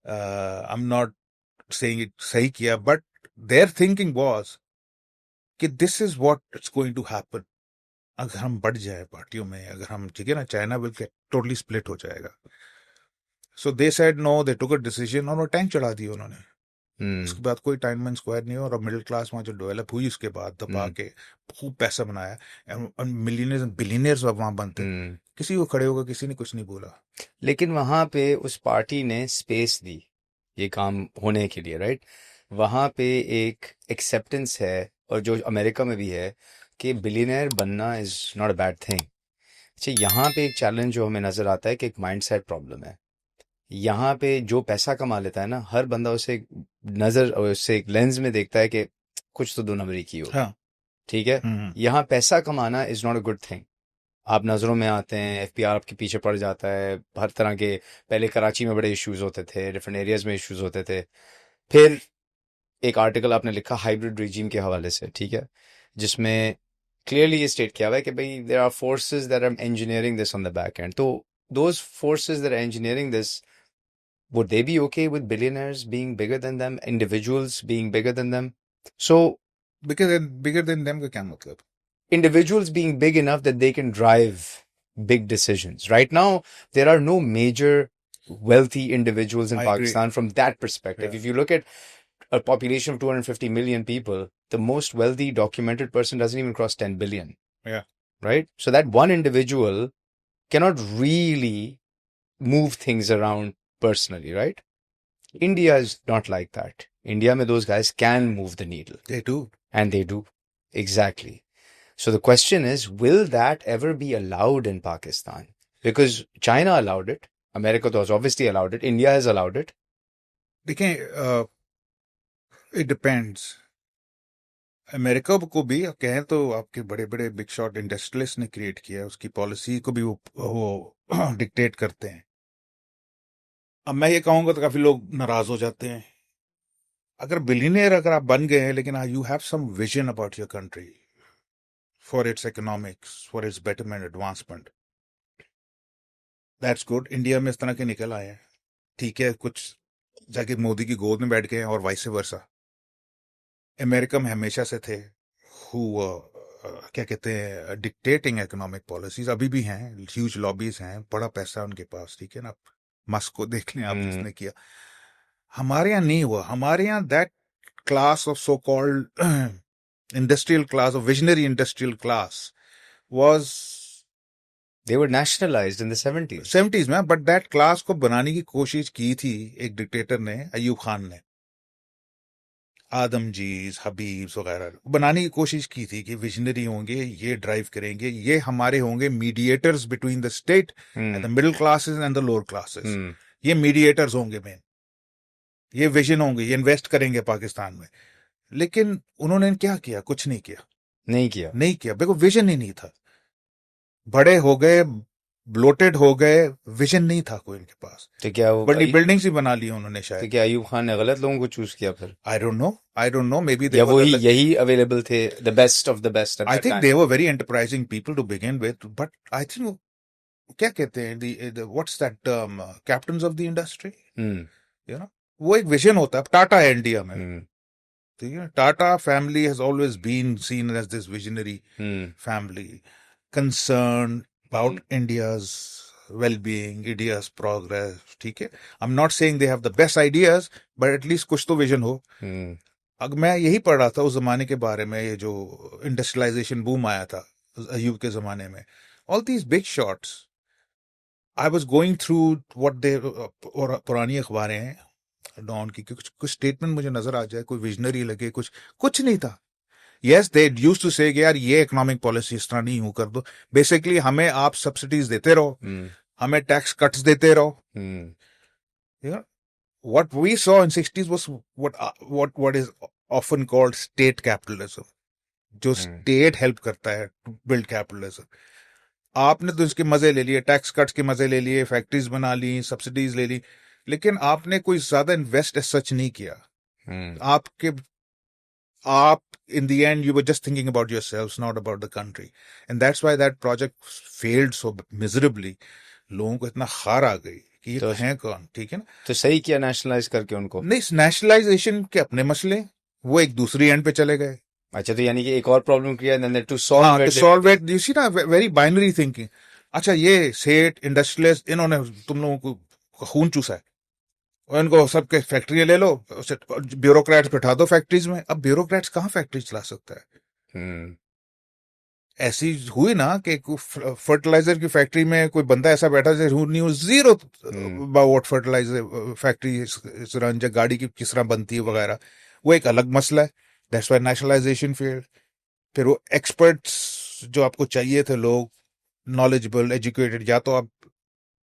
I am not saying it सही किया, but there thinking was कि this is what it's going to happen अगर हम बढ़ जाए पार्टियों में, अगर हम, ठीक है ना, China will get totally split हो जाएगा। So they said no, they took a decision और वो टैंक चढ़ा दिए उन्होंने। हम्म उसके बाद कोई टाइमन स्क्वायर नहीं हुआ, और मिडिल क्लास वहां जो डेवलप हुई उसके बाद दबा हम्म के खूब पैसा बनाया, मिलियनियर्स बिलियनियर्स वहां बनते। हम्म किसी को खड़े होकर किसी ने कुछ नहीं बोला। लेकिन वहां पे उस पार्टी ने स्पेस दी ये काम होने के लिए, राइट? वहां पे एक एक्सेप्टेंस है, और जो अमेरिका में भी है, कि बिलियनर बनना is not a bad thing. अच्छा, यहाँ पे एक चैलेंज जो हमें नजर आता है कि एक माइंडसेट प्रॉब्लम है। यहाँ पे जो पैसा कमा लेता है ना, हर बंदा उसे एक नजर और उससे एक लेंस में देखता है कि कुछ तो 2 नंबरी की हो। हाँ। ठीक है, हम्म। यहाँ पैसा कमाना is not a good thing. आप नजरों में आते हैं, एफबीआर आपके पीछे पड़ जाता है, हर तरह के। पहले कराची में बड़े इश्यूज होते थे, डिफरेंट एरियाज में इश्यूज होते थे। फिर एक आर्टिकल आपने लिखा हाइब्रिड रिजीम के हवाले से, ठीक है, जिसमें क्लियरली ये स्टेट किया हुआ है कि भाई there are forces that are engineering this on the back end. तो those forces that are engineering this, would they be okay with billionaires being bigger than them, individuals being bigger than them? So bigger than them का क्या मतलब? individuals being big enough that they can drive big decisions. Right now, there are no major wealthy individuals in I agree. Pakistan from that perspective. If you look at a population of 250 million people, the most wealthy documented person doesn't even cross 10 billion, या right? So that one individual cannot really move things around personally, right? India is not like that. India, mein those guys can move the needle, they do. and they do. Exactly. So the question is, will that ever be allowed in Pakistan? Because China allowed it, America has obviously allowed it, India has allowed it. देखें, it depends. America को भी आप कहें तो आपके बड़े बड़े big shot industrialist ने क्रिएट किया है, उसकी पॉलिसी को भी वो डिक्टेट करते हैं। अब मैं ये कहूंगा तो काफी लोग नाराज हो जाते हैं। अगर बिलियनियर अगर आप बन गए हैं, लेकिन you have some vision about your country for its economics, for its betterment, advancement, that's good. India में इस तरह के निकल आए हैं, ठीक है, कुछ जाके मोदी की गोद में बैठ गए हैं और वाइस वर्सा। अमेरिका में हमेशा से थे हु क्या कहते हैं, डिक्टेटिंग इकोनॉमिक पॉलिसीज, अभी भी हैं, ह्यूज लॉबीज हैं, बड़ा पैसा है उनके पास, ठीक है ना। मस्क को देख लें आप, Hmm. जिसने किया। हमारे यहाँ नहीं हुआ। हमारे यहाँ that class of so called industrial class, of visionary industrial class was They were nationalized in the 70s. 70s में, बट दैट क्लास को बनाने की कोशिश की थी एक डिक्टेटर ने, अयूब खान ने, आदमजीज, हबीब्स वगैरह, बनाने की कोशिश की थी कि विजनरी होंगे, ये ड्राइव करेंगे, ये हमारे होंगे mediators between the state and Hmm. The middle classes and the lower classes. Hmm. ये मीडिएटर्स होंगे मेन, ये विजन होंगे, ये इन्वेस्ट करेंगे पाकिस्तान में। लेकिन उन्होंने क्या किया? कुछ नहीं किया। नहीं किया। नहीं किया, बिकॉज विजन ही नहीं था। बड़े हो गए, ब्लोटेड हो गए, विजन नहीं था कोई इनके पास। तो क्या वो बड़ी बिल्डिंग्स ही बना ली उन्होंने तो शायद। क्या अयूब खान ने गलत लोगों को चूज किया फिर, I don't know, may be या वही यही अवेलेबल थे, the best of the best? I think they were very enterprising people to begin with, but I think क्या कहते हैं, the what's that term, captains of the industry, hmm you know, वो एक vision होता है। टाटा है India में, हम्म ठीक है, Tata family has always been seen as this visionary family, concerned about India's well-being, India's progress, ठीक है। I'm not saying they have the best ideas, but at least कुछ तो विजन हो। हम्म अब मैं यही पढ़ रहा था उस जमाने के बारे में, ये जो इंडस्ट्रियलाइजेशन बूम आया था अयूब के जमाने में, all these big shots, I was going through what they, और पुरानी अखबारें हैं डॉन की, कुछ कुछ स्टेटमेंट मुझे नजर आ जाए, कोई विजनरी लगे, कुछ नहीं था। यस, दे यूज्ड टू से यार ये इकोनॉमिक पॉलिसी इस तरह नहीं यूं कर दो, बेसिकली हमें आप सब्सिडीज देते रहो, हमें टैक्स कट्स देते रहो। What we saw in 60s was what is often called state capitalism, जो स्टेट हेल्प करता है टू बिल्ड कैपिटलिज्म। आपने तो इसके मजे ले लिए, टैक्स कट्स के मजे ले लिए, फैक्ट्रीज बना ली, सब्सिडीज ले ली, लेकिन आपने कोई ज्यादा इन्वेस्ट सच नहीं किया। आपके आप in the end you were just thinking about yourselves, not about the country, and that's why that project failed so miserably. लोगों को इतना खार आ गई कि ये तो हैं कौन, ठीक है ना। तो सही किया नेशनलाइज करके उनको। नहीं, नेशनलाइजेशन के अपने मसले, वो एक दूसरी एंड पे चले गए। अच्छा, तो यानी कि एक और problem create and then to solve हाँ, to it. Solve it, you see ना, वेरी बाइनरी थिंकिंग। अच्छा, ये सेठ इंडस्ट्रियलिस्ट, इन्होंने तुम लोगों को खून चूसा है, और इनको सबके फैक्ट्रियां ले लो, ब्यूरोक्रेट्स बैठा दो फैक्ट्रीज में। अब ब्यूरोक्रेट्स कहाँ फैक्ट्री चला सकता है? हम्म ऐसी हुई ना कि फर्टिलाइजर की फैक्ट्री में कोई बंदा ऐसा बैठा who knew zero about fertiliser factory run, गाड़ी की किस तरह बनती है वगैरह, वो एक अलग मसला है। That's why nationalisation failed. फिर वो एक्सपर्ट्स जो आपको चाहिए थे, लोग नॉलेजेबल एजुकेटेड, या तो आप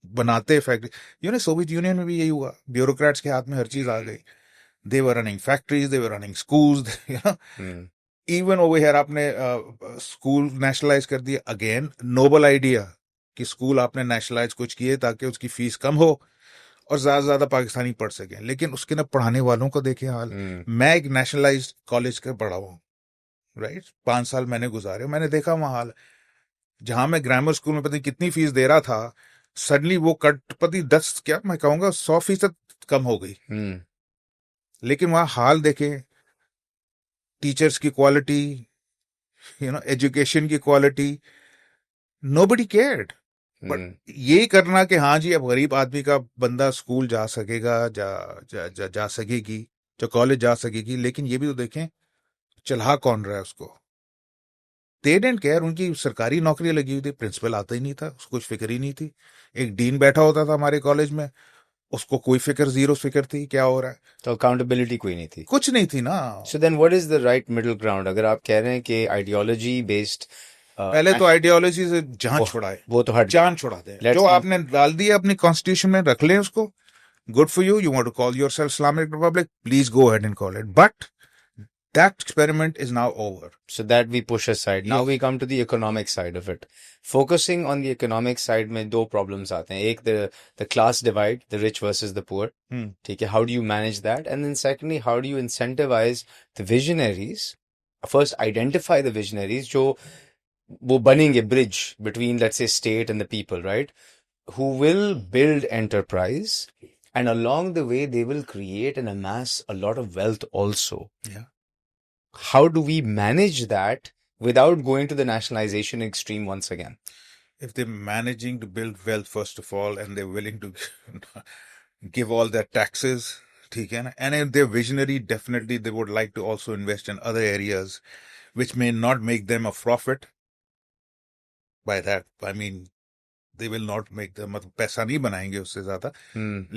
बनाते फैक्ट्री। सोवियत यूनियन में भी यही हुआ, ब्यूरोक्रेट्स के हाथ में हर चीज आ गई। They were running factories, they were running schools, even over here आपने स्कूल नेशनलाइज कर दिया। अगेन नोबल आइडिया कि स्कूल आपने नेशनलाइज कुछ किए ताकि उसकी फीस कम हो और ज्यादा से ज्यादा पाकिस्तानी पढ़ सकें, लेकिन उसके ना पढ़ाने वालों को देखे हाल। मैं एक नेशनलाइज कॉलेज का पढ़ा हूँ, राइट, 5 साल मैंने गुजारे, मैंने देखा वहां हाल। जहां मैं ग्रामर स्कूल में पता नहीं कितनी फीस दे रहा था, सडनली वो कट पति 10, क्या मैं कहूंगा, 100% कम हो गई। लेकिन वहां हाल देखे, टीचर्स की क्वालिटी, एजुकेशन की क्वालिटी, नोबडी केयर्ड। बट ये करना कि हाँ जी, अब गरीब आदमी का बंदा स्कूल जा सकेगा, जा सकेगी, जो कॉलेज जा सकेगी, लेकिन ये भी तो देखें चला कौन रहा है उसको। They didn't care. उनकी सरकारी नौकरी लगी हुई थी, प्रिंसिपल आता ही नहीं था, उसको कुछ फिक्र ही नहीं थी। एक डीन बैठा होता था हमारे कॉलेज में, उसको कोई फिक्र, जीरो फिक्र थी क्या हो रहा है। तो अकाउंटेबिलिटी कोई नहीं थी, कुछ नहीं थी ना। So then what is the right middle ground? अगर आप कह रहे हैं कि आइडियोलॉजी बेस्ड, पहले तो आइडियोलॉजी से जान छुड़ाए, वो तो हट, जान छुड़ा दे। जो आपने डाल दिया अपनी कॉन्स्टिट्यूशन में, रख लें उसको। Good for you, you want to call yourself Islamic republic, please go ahead and call it, but that experiment is now over. So that we push aside. Now we come to the economic side of it. Focusing on the economic side में दो problems आते हैं. एक, the class divide, the rich versus the poor. ठीक है, how do you manage that? And then secondly, how do you incentivize the visionaries? First, identify the visionaries जो वो बनेंगे bridge between, let's say, state and the people, right? Who will build enterprise, and along the way they will create and amass a lot of wealth also. Yeah. How do we manage that without going to the nationalization extreme once again? If they're managing to build wealth, first of all, and they're willing to give all their taxes, and if they're visionary, definitely they would like to also invest in other areas which may not make them a profit. By that, I mean, they will not make them, मतलब पैसा नहीं बनाएंगे उससे ज्यादा,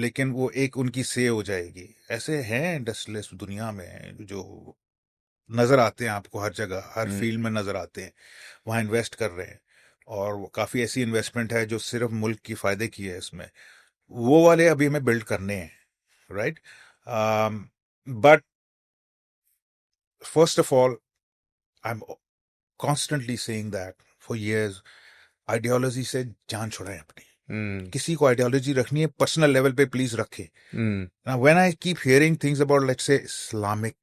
लेकिन वो एक उनकी से हो जाएगी। ऐसे हैं इंडस्ट्रियलिस्ट दुनिया में जो नजर आते हैं आपको हर जगह, हर फील्ड में नजर आते हैं, वहां इन्वेस्ट कर रहे हैं, और काफी ऐसी इन्वेस्टमेंट है जो सिर्फ मुल्क की फायदे की है। इसमें वो वाले अभी हमें बिल्ड करने हैं, right. But first of all, I am constantly saying that for years, ideology से जान छुड़ाएं अपनी। किसी को आइडियोलॉजी रखनी है, पर्सनल लेवल पे प्लीज रखें। When I keep hearing things about, let's say, Islamic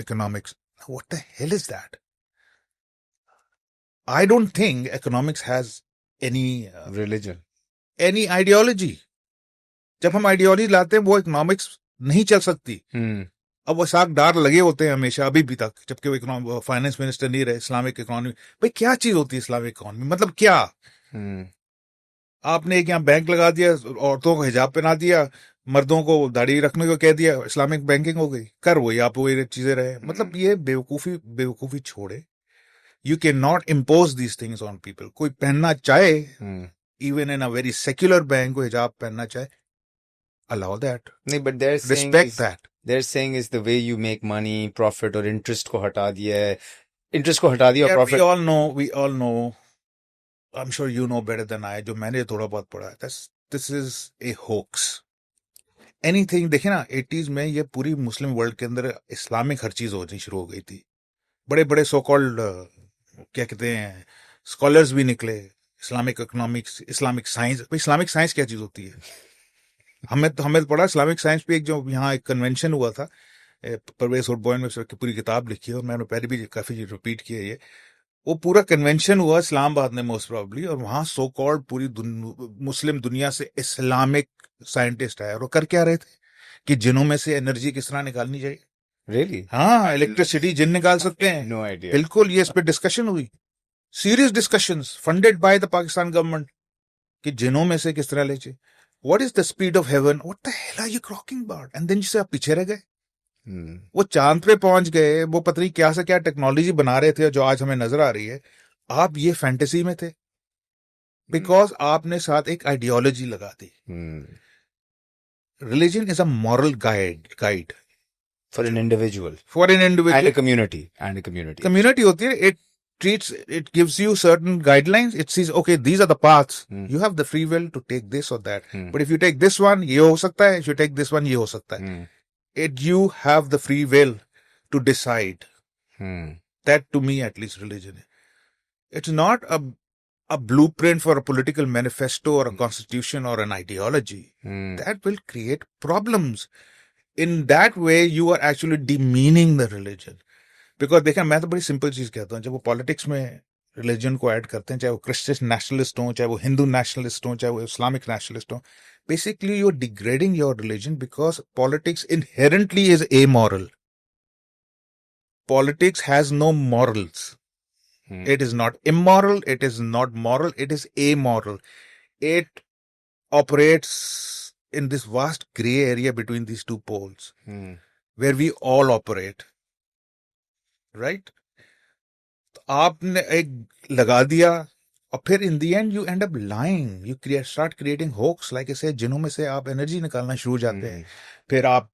economics, what the hell is that? I don't think economics has any religion, any ideology. जब हम आइडियोलॉजी लाते हैं, वो इकोनॉमिक्स नहीं चल सकती। अब वो साग डार लगे होते हैं हमेशा, अभी भी तक, जबकि वो फाइनेंस मिनिस्टर नहीं रहे। इस्लामिक इकोनॉमी, भाई क्या चीज होती है इस्लामिक इकोनॉमी? मतलब क्या? आपने एक यहाँ बैंक लगा दिया, औरतों को हिजाब पहना दिया, मर्दों को दाढ़ी रखने को कह दिया, इस्लामिक बैंकिंग हो गई। कर वही आप वो चीजें रहे। मतलब ये बेवकूफी छोड़े। You can not impose these things on people. कोई पहनना चाहे, even in a very secular bank, को हिजाब पहनना चाहे, अलाउ दैट। नहीं, but there respect that. Their saying is the way you make money, profit और इंटरेस्ट को हटा दिया है, इंटरेस्ट को हटा दिया, profit. We all know, I am sure you know better than I, जो मैंने थोड़ा बहुत पढ़ा है, this is a hoax. Anything, देखिए ना, 80s में ये पूरी मुस्लिम वर्ल्ड के अंदर इस्लामिक हर चीज होनी शुरू हो गई थी। बड़े बड़े सो कॉल्ड, क्या कहते हैं, स्कॉलर्स भी निकले, इस्लामिक इकोनॉमिक्स, इस्लामिक साइंस। भाई इस्लामिक साइंस क्या चीज होती है? हमें तो पढ़ा इस्लामिक साइंस पे। एक जो यहाँ एक कन्वेंशन हुआ था, परवेज हुडबॉयन में उसकी पूरी किताब लिखी है और मैंने पहले भी काफी रिपीट किया है ये। वो पूरा कन्वेंशन हुआ इस्लामाबाद में मोस्ट प्रोबेबली, और वहां सो कॉल्ड पूरी मुस्लिम दुनिया से इस्लामिक साइंटिस्ट आए, और वो कर क्या रहे थे कि जिनों में से एनर्जी किस तरह निकालनी चाहिए। Really? हाँ, इलेक्ट्रिसिटी जिन निकाल सकते हैं। No idea. बिल्कुल, ये इस पे डिस्कशन हुई, serious discussions funded by the Pakistan government, कि जिनों में से किस तरह ले चाहिए। What is the speed of heaven, what the hell are you talking about, and then जिससे आप पीछे रह गए। वो चांद पे पहुंच गए, वो पता नहीं क्या से क्या टेक्नोलॉजी बना रहे थे जो आज हमें नजर आ रही है। आप ये फैंटेसी में थे बिकॉज आपने साथ एक आइडियोलॉजी लगा दी। Religion is a moral guide For an individual. For an And a individual. community. And a community. Community होती है, it gives you certain guidelines. It says, okay, these are the paths. You have the free will to take this or that. But if you take this one, ये हो सकता है. If you take this one, ये हो सकता है. You have the free will to decide. That, to me, at least, religion. It's not a blueprint for a political manifesto or a constitution or an ideology. That will create problems. In that way, you are actually demeaning the religion. Because देखा, मैं तो बड़ी simple चीज कहता हूँ, जब वो politics में रिलीजन को ऐड करते हैं, चाहे वो क्रिश्चियन नेशनलिस्ट हो, चाहे वो हिंदू नेशनलिस्ट हो, चाहे वो इस्लामिक नेशनलिस्ट हो, basically you are degrading your religion because politics inherently is amoral. Politics has no morals. It is not immoral, it is not moral, it is amoral. It operates in this vast gray area between these two poles, where we all operate. Right? तो आपने एक लगा दिया, और फिर in the end you end up lying, you start creating hoax, like ऐसे जिनों में से आप एनर्जी निकालना शुरू हो जाते हैं। फिर आप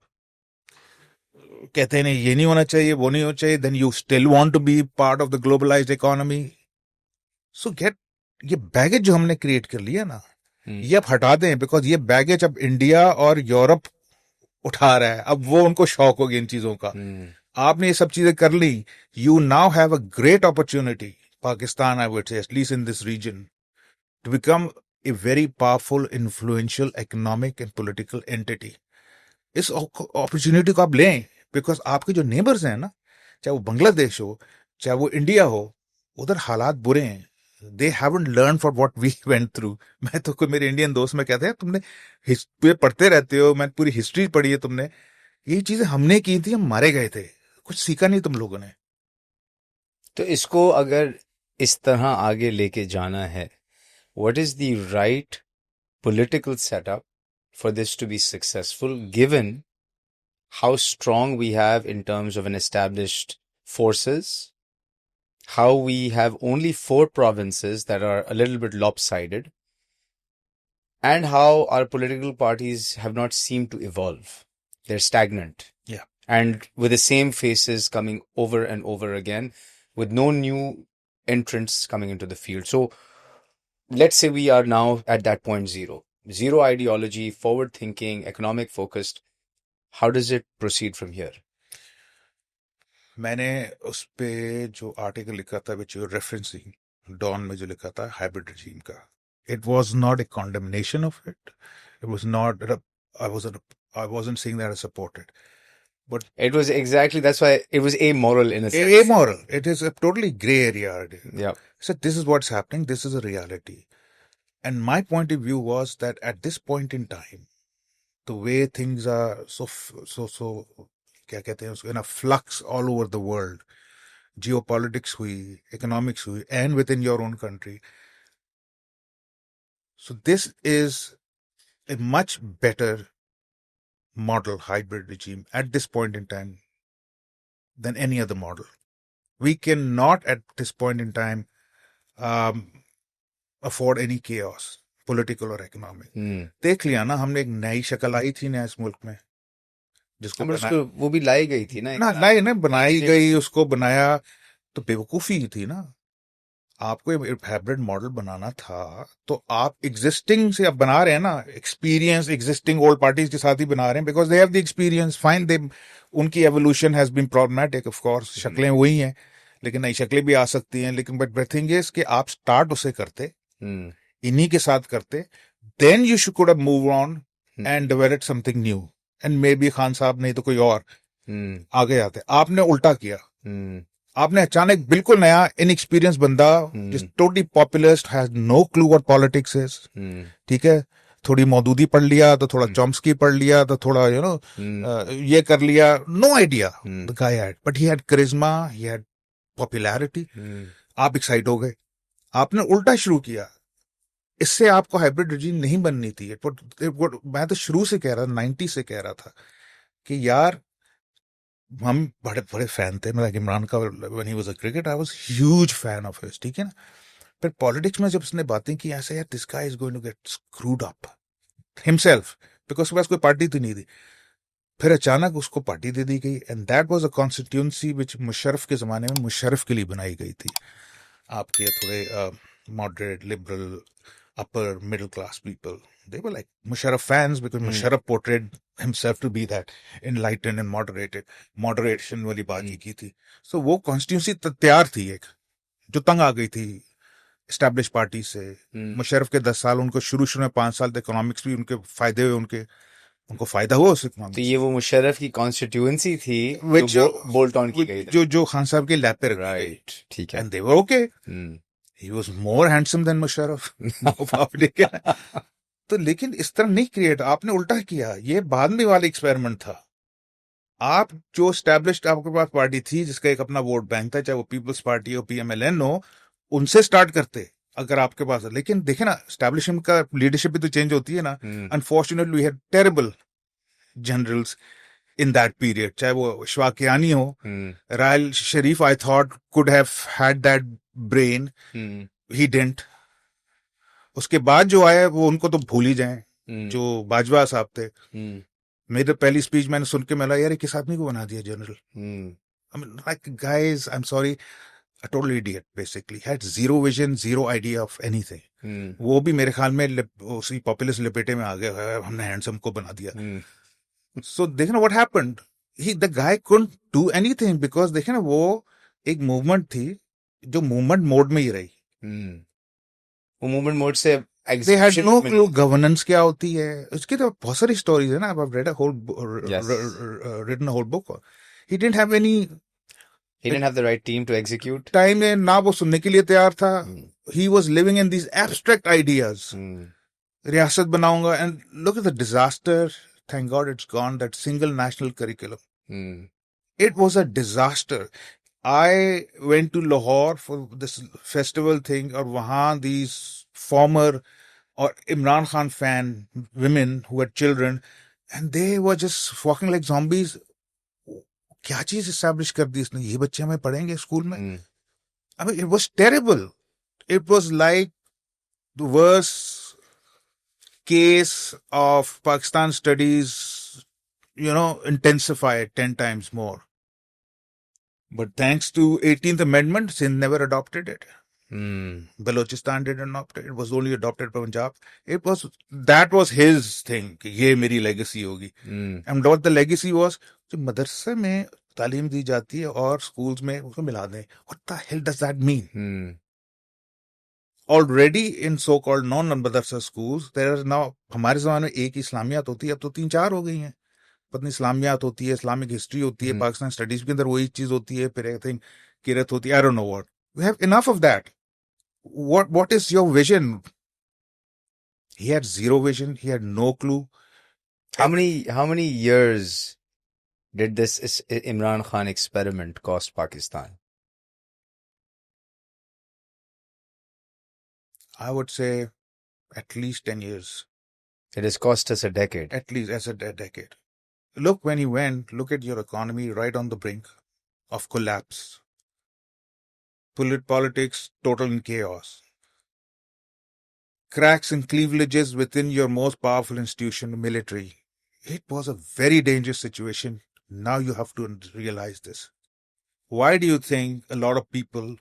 कहते हैं नहीं, ये नहीं होना चाहिए, वो नहीं होना चाहिए, then you still want to be part of the globalised economy. So get, ये बैगेज जो हमने क्रिएट कर लिया ना, ये अब हटा दें, बिकॉज ये बैगेज अब इंडिया और यूरोप उठा रहा है। अब वो उनको शौक होगी इन चीजों का। आपने ये सब चीजें कर ली, you now have a great opportunity, Pakistan I would say, at least in this region, to become a very powerful, influential economic and political entity. इस अपॉर्चुनिटी को आप लें, बिकॉज आपके जो नेबर्स हैं ना, चाहे वो बांग्लादेश हो, चाहे वो इंडिया हो, उधर हालात बुरे हैं। They haven't learn for what we went through. मैं तो, कोई मेरे इंडियन दोस्त में कहते हैं, तुमने हिस्ट्री पढ़ते रहते हो, मैं पूरी हिस्ट्री पढ़ी है तुमने, ये चीजें हमने की थी, हम मारे गए थे, कुछ सीखा नहीं तुम लोगों ने। तो इसको अगर इस तरह आगे लेके जाना है, what is the right political setup for this to be successful, given how strong we have in terms of an established forces, how we have only 4 provinces that are a little bit lopsided, and how our political parties have not seemed to evolve. They're stagnant. Yeah. And with the same faces coming over and over again, with no new entrants coming into the field. So let's say we are now at that point zero. Zero ideology, forward thinking, economic focused. How does it proceed from here? मैंने उस पे जो article लिखा था, which you referencing, don में जो लिखा था हाइब्रिड regime का, it was not a condemnation of it. It was not, I wasn't saying that I support it. But It was exactly, that's why it was amoral in a sense. amoral. It is a totally gray area. Yeah. So this is what's happening. This is a reality. And my point of view was that at this point in time, the way things are so क्या कहते हैं उसको, in a flux all over the world, geopolitics हुई, economics हुई, and within your own country. So this is a much better model, hybrid regime at this point in time than any other model. We cannot at this point in time afford any chaos, political or economic. देख लिया ना, हमने एक नई शक्ल आई थी ना इस मुल्क में, जिसको वो भी लाई गई थी ना, बनाई गई, उसको बनाया तो बेवकूफी थी ना। आपको हाइब्रिड मॉडल बनाना था तो आप एग्जिस्टिंग से अब बना रहे हैं ना, एक्सपीरियंस एग्जिस्टिंग ओल्ड पार्टीज के साथ ही बना रहे हैं, because they have the experience, fine, they, उनकी evolution has been problematic, of course, शक्लें वही हैं, लेकिन नई शक्लें भी आ सकती हैं, लेकिन बट थिंग इज कि आप स्टार्ट उसे करते, इन्हीं के साथ करते, then you should could have move on and develop something new, and maybe Khan Sahab नहीं तो कोई और आगे आते आपने उल्टा किया। हम्म, आपने अचानक बिल्कुल नया इनएक्सपीरियंस बंदा जिस totally populist has no clue what politics is, ठीक है, थोड़ी मौदूदी पढ़ लिया तो थोड़ा चॉम्स्की पढ़ लिया तो थोड़ा ये कर लिया, no idea the guy had, but he had charisma, he had popularity. आप एक्साइट हो गए, आपने उल्टा शुरू किया। इससे आपको हाइब्रिड रजीम नहीं बननी थी। मैं तो शुरू से कह रहा था, 90 से कह रहा था कि यार हम बड़े बड़े फैन थे मेरा इमरान का। When he was a cricket I was huge fan of his, ठीक है ना। फिर पॉलिटिक्स में जब उसने बातें की ऐसे, यार this guy is going to get screwed up himself, because उसके पास कोई पार्टी तो नहीं थी। फिर अचानक उसको पार्टी दे दी गई, and that was a constituency which Musharraf के जमाने में मुशर्रफ के लिए बनाई गई थी। आपके थोड़े moderate liberal upper middle class people, they were like Musharraf fans because Musharraf portrayed himself to be that enlightened and moderation वाली बात ही की थी। So वो कॉन्स्टिट्यूंसी तैयार थी एक, जो तंग आ गई थी एस्टैब्लिश पार्टी से। मुशर्रफ के 10 साल, उनको शुरू में 5 साल इकोनॉमिक्स भी उनके फायदे हुए, उनको फायदा हुआ उस इकोनॉमिक्स। तो ये वो मुशर्रफ की कॉन्स्टिट्यूएंसी थी जो बोल्ट ऑन की गई, जो खान साहब के लैप पे रखी गई, राइट, ठीक है, and they were okay. He was more handsome than Musharraf। तो लेकिन इस तरह नहीं क्रिएट, आपने उल्टा किया। ये बाद में वाला एक्सपेरिमेंट था। आप जो स्टैब्लिश्ड आपके पास पार्टी थी जिसका एक अपना वोट बैंक था, चाहे वो पीपल्स पार्टी हो, पीएमएलएन हो, उनसे स्टार्ट करते अगर आपके पास। लेकिन देखे ना, स्टैब्लिशमेंट का लीडरशिप भी तो चेंज होती है ना। Unfortunately we had terrible generals in that period, चाहे वो शवाकियानी हो, Raheel Sharif I thought could have had that brain, he didn't। उसके बाद जो आया वो उनको तो भूल ही जाएं, जो बाजवा साहब थे। मेरे पहली स्पीच मैंने सुन के मिला, यार किस आदमी को बना दिया general. I mean, like guys, I'm sorry, a total idiot basically, had zero vision, zero idea of anything। वो भी मेरे ख्याल में उसी पॉपुलिस्ट लिपेटे में आ गया, हमने हैंडसम को बना दिया। So देखे ना what happened, the guy couldn't do anything because देखे ना वो एक मूवमेंट थी जो मूवमेंट मोड में ही रही। वो मूवमेंट मोड से they had no clue governance क्या होती है। उसकी तो बहुत सारी स्टोरीज है ना, I've read a whole written a whole book। he didn't have the right team to execute, time में ना वो सुनने के लिए तैयार था। he was living in these abstract ideas। रियासत बनाऊंगा, and look at the disaster। Thank God it's gone, that single national curriculum। It was a disaster। I went to Lahore for this festival thing, और वहां these former or Imran Khan fan women who had children, and they were just walking like zombies। क्या चीज establish कर दी इसने, ये बच्चे हमें पढ़ेंगे स्कूल में। I mean, it was terrible। It was like the worst case of Pakistan studies, intensified 10 times more। But thanks to 18th Amendment, Sindh never adopted it। Balochistan didn't adopt it। It was only adopted by Punjab। That was his thing कि ये मेरी legacy होगी। And what the legacy was, जो मदरसे में तालीम दी जाती है और schools में उसको मिला दें। What the hell does that mean? Already in so-called non-madrasa schools, there are now, हमारे ज़माने में एक इस्लामियात होती है, अब तो 3-4 हो गई हैं। पत्नी इस्लामियात होती है, इस्लामिक हिस्ट्री होती है, पाकिस्तान स्टडीज के अंदर वही चीज होती है, फिर आई थिंक किरत होती है। I don't know what। We have enough of that। What is your vision? He had zero vision, he had no clue। How many years did this Imran Khan experiment cost Pakistan? I would say at least 10 years। It has cost us a decade। At least as a decade। Look, when he went, look at your economy right on the brink of collapse। Politics total in chaos। Cracks and cleavages within your most powerful institution, military। It was a very dangerous situation। Now you have to realize this। Why do you think a lot of people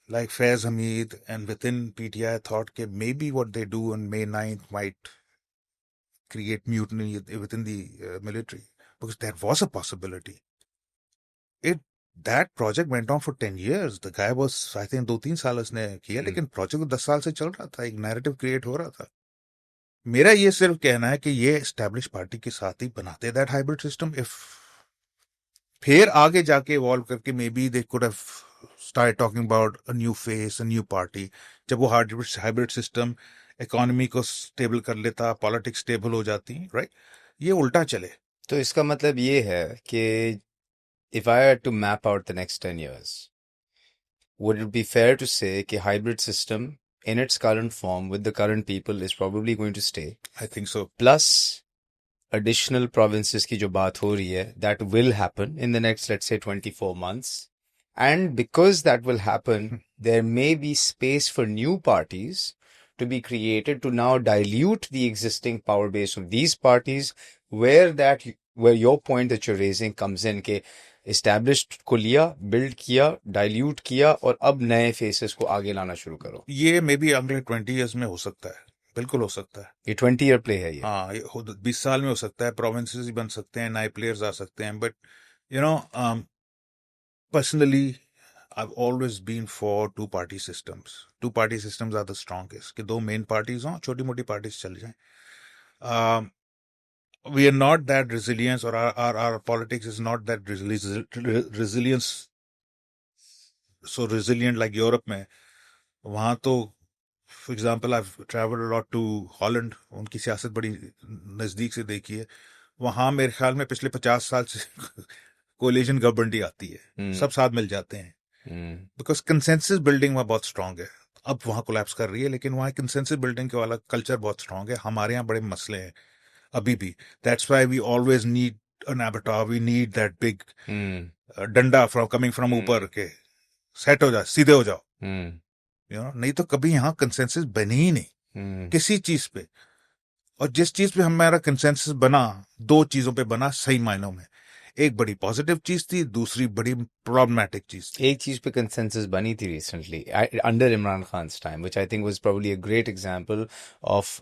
like Faiz Hamid and within PTI thought that maybe what they do on May 9th might create mutiny within the military? Because there was a possibility। That project went on for 10 years। The guy was, I think 2-3 साल उसने किया, लेकिन project 10 साल से चल रहा था, एक नैरेटिव क्रिएट हो रहा था। मेरा ये सिर्फ कहना है कि ये एस्टैब्लिश पार्टी के साथ ही बनाते दैट हाइब्रिड सिस्टम। इफ फिर आगे जाके इवॉल्व करके may be they could have start talking about a new face, a new party, जब वो हाइब्रिड सिस्टम इकोनॉमी को स्टेबल कर लेता, पॉलिटिक्स स्टेबल हो जाती, राइट? ये उल्टा चले। तो इसका मतलब ये है कि if I had to map out the next 10 years, would it be fair to say कि hybrid system in its current form with the current people is probably going to stay, I think so. plus additional provinces की जो बात हो रही है, that will happen in the next, let's say, 24 months. And because that will happen, there may be space for new parties to be created to now dilute the existing power base of these parties, where your point that you're raising comes in, के established को लिया, build किया, dilute किया, और अब नए faces को आगे लाना शुरू करो. ये मे बी अगले 20 ईयर्स में हो सकता है, बिल्कुल हो सकता है। ये 20-year play है ये. हाँ, 20 साल में हो सकता है, प्रोविंसेस ही बन सकते हैं, नए प्लेयर्स आ सकते हैं। But you know, personally I've always been for two party systems. Two party systems are the strongest. कि दो मेन पार्टीज हों, छोटी मोटी पार्टीज चल जाएं. We are not that resilience, or our politics is not that resilience, so resilient like Europe में. वहाँ तो for example I travel lot to Holland, उनकी सियासत बड़ी नज़दीक से देखी है। वहाँ मेरे ख्याल में पिछले 50 साल से कोलिशन गवर्नमेंट ही आती है, सब साथ मिल जाते हैं, बिकॉज कंसेंसस बिल्डिंग वहाँ बहुत स्ट्रांग है। अब वहाँ कोलैप्स कर रही है, लेकिन वहाँ कंसेंसस बिल्डिंग के वाला कल्चर बहुत स्ट्रांग है। हमारे यहाँ बड़े मसले हैं अभी भी। That's why we always need an arbiter, we need that big danda from coming from ऊपर के, सेट हो जाओ, सीधे हो जाओ, यू नो। नहीं तो कभी यहाँ कंसेंसस बने ही नहीं किसी चीज पे। और जिस चीज पे हमारा कंसेंसस बना, दो चीजों पे बना सही मायनों में। एक बड़ी पॉजिटिव चीज थी, दूसरी बड़ी प्रॉब्लमैटिक चीज थी। एक चीज पे कंसेंसस बनी थी recently under Imran Khan's time, which I think was probably a great example of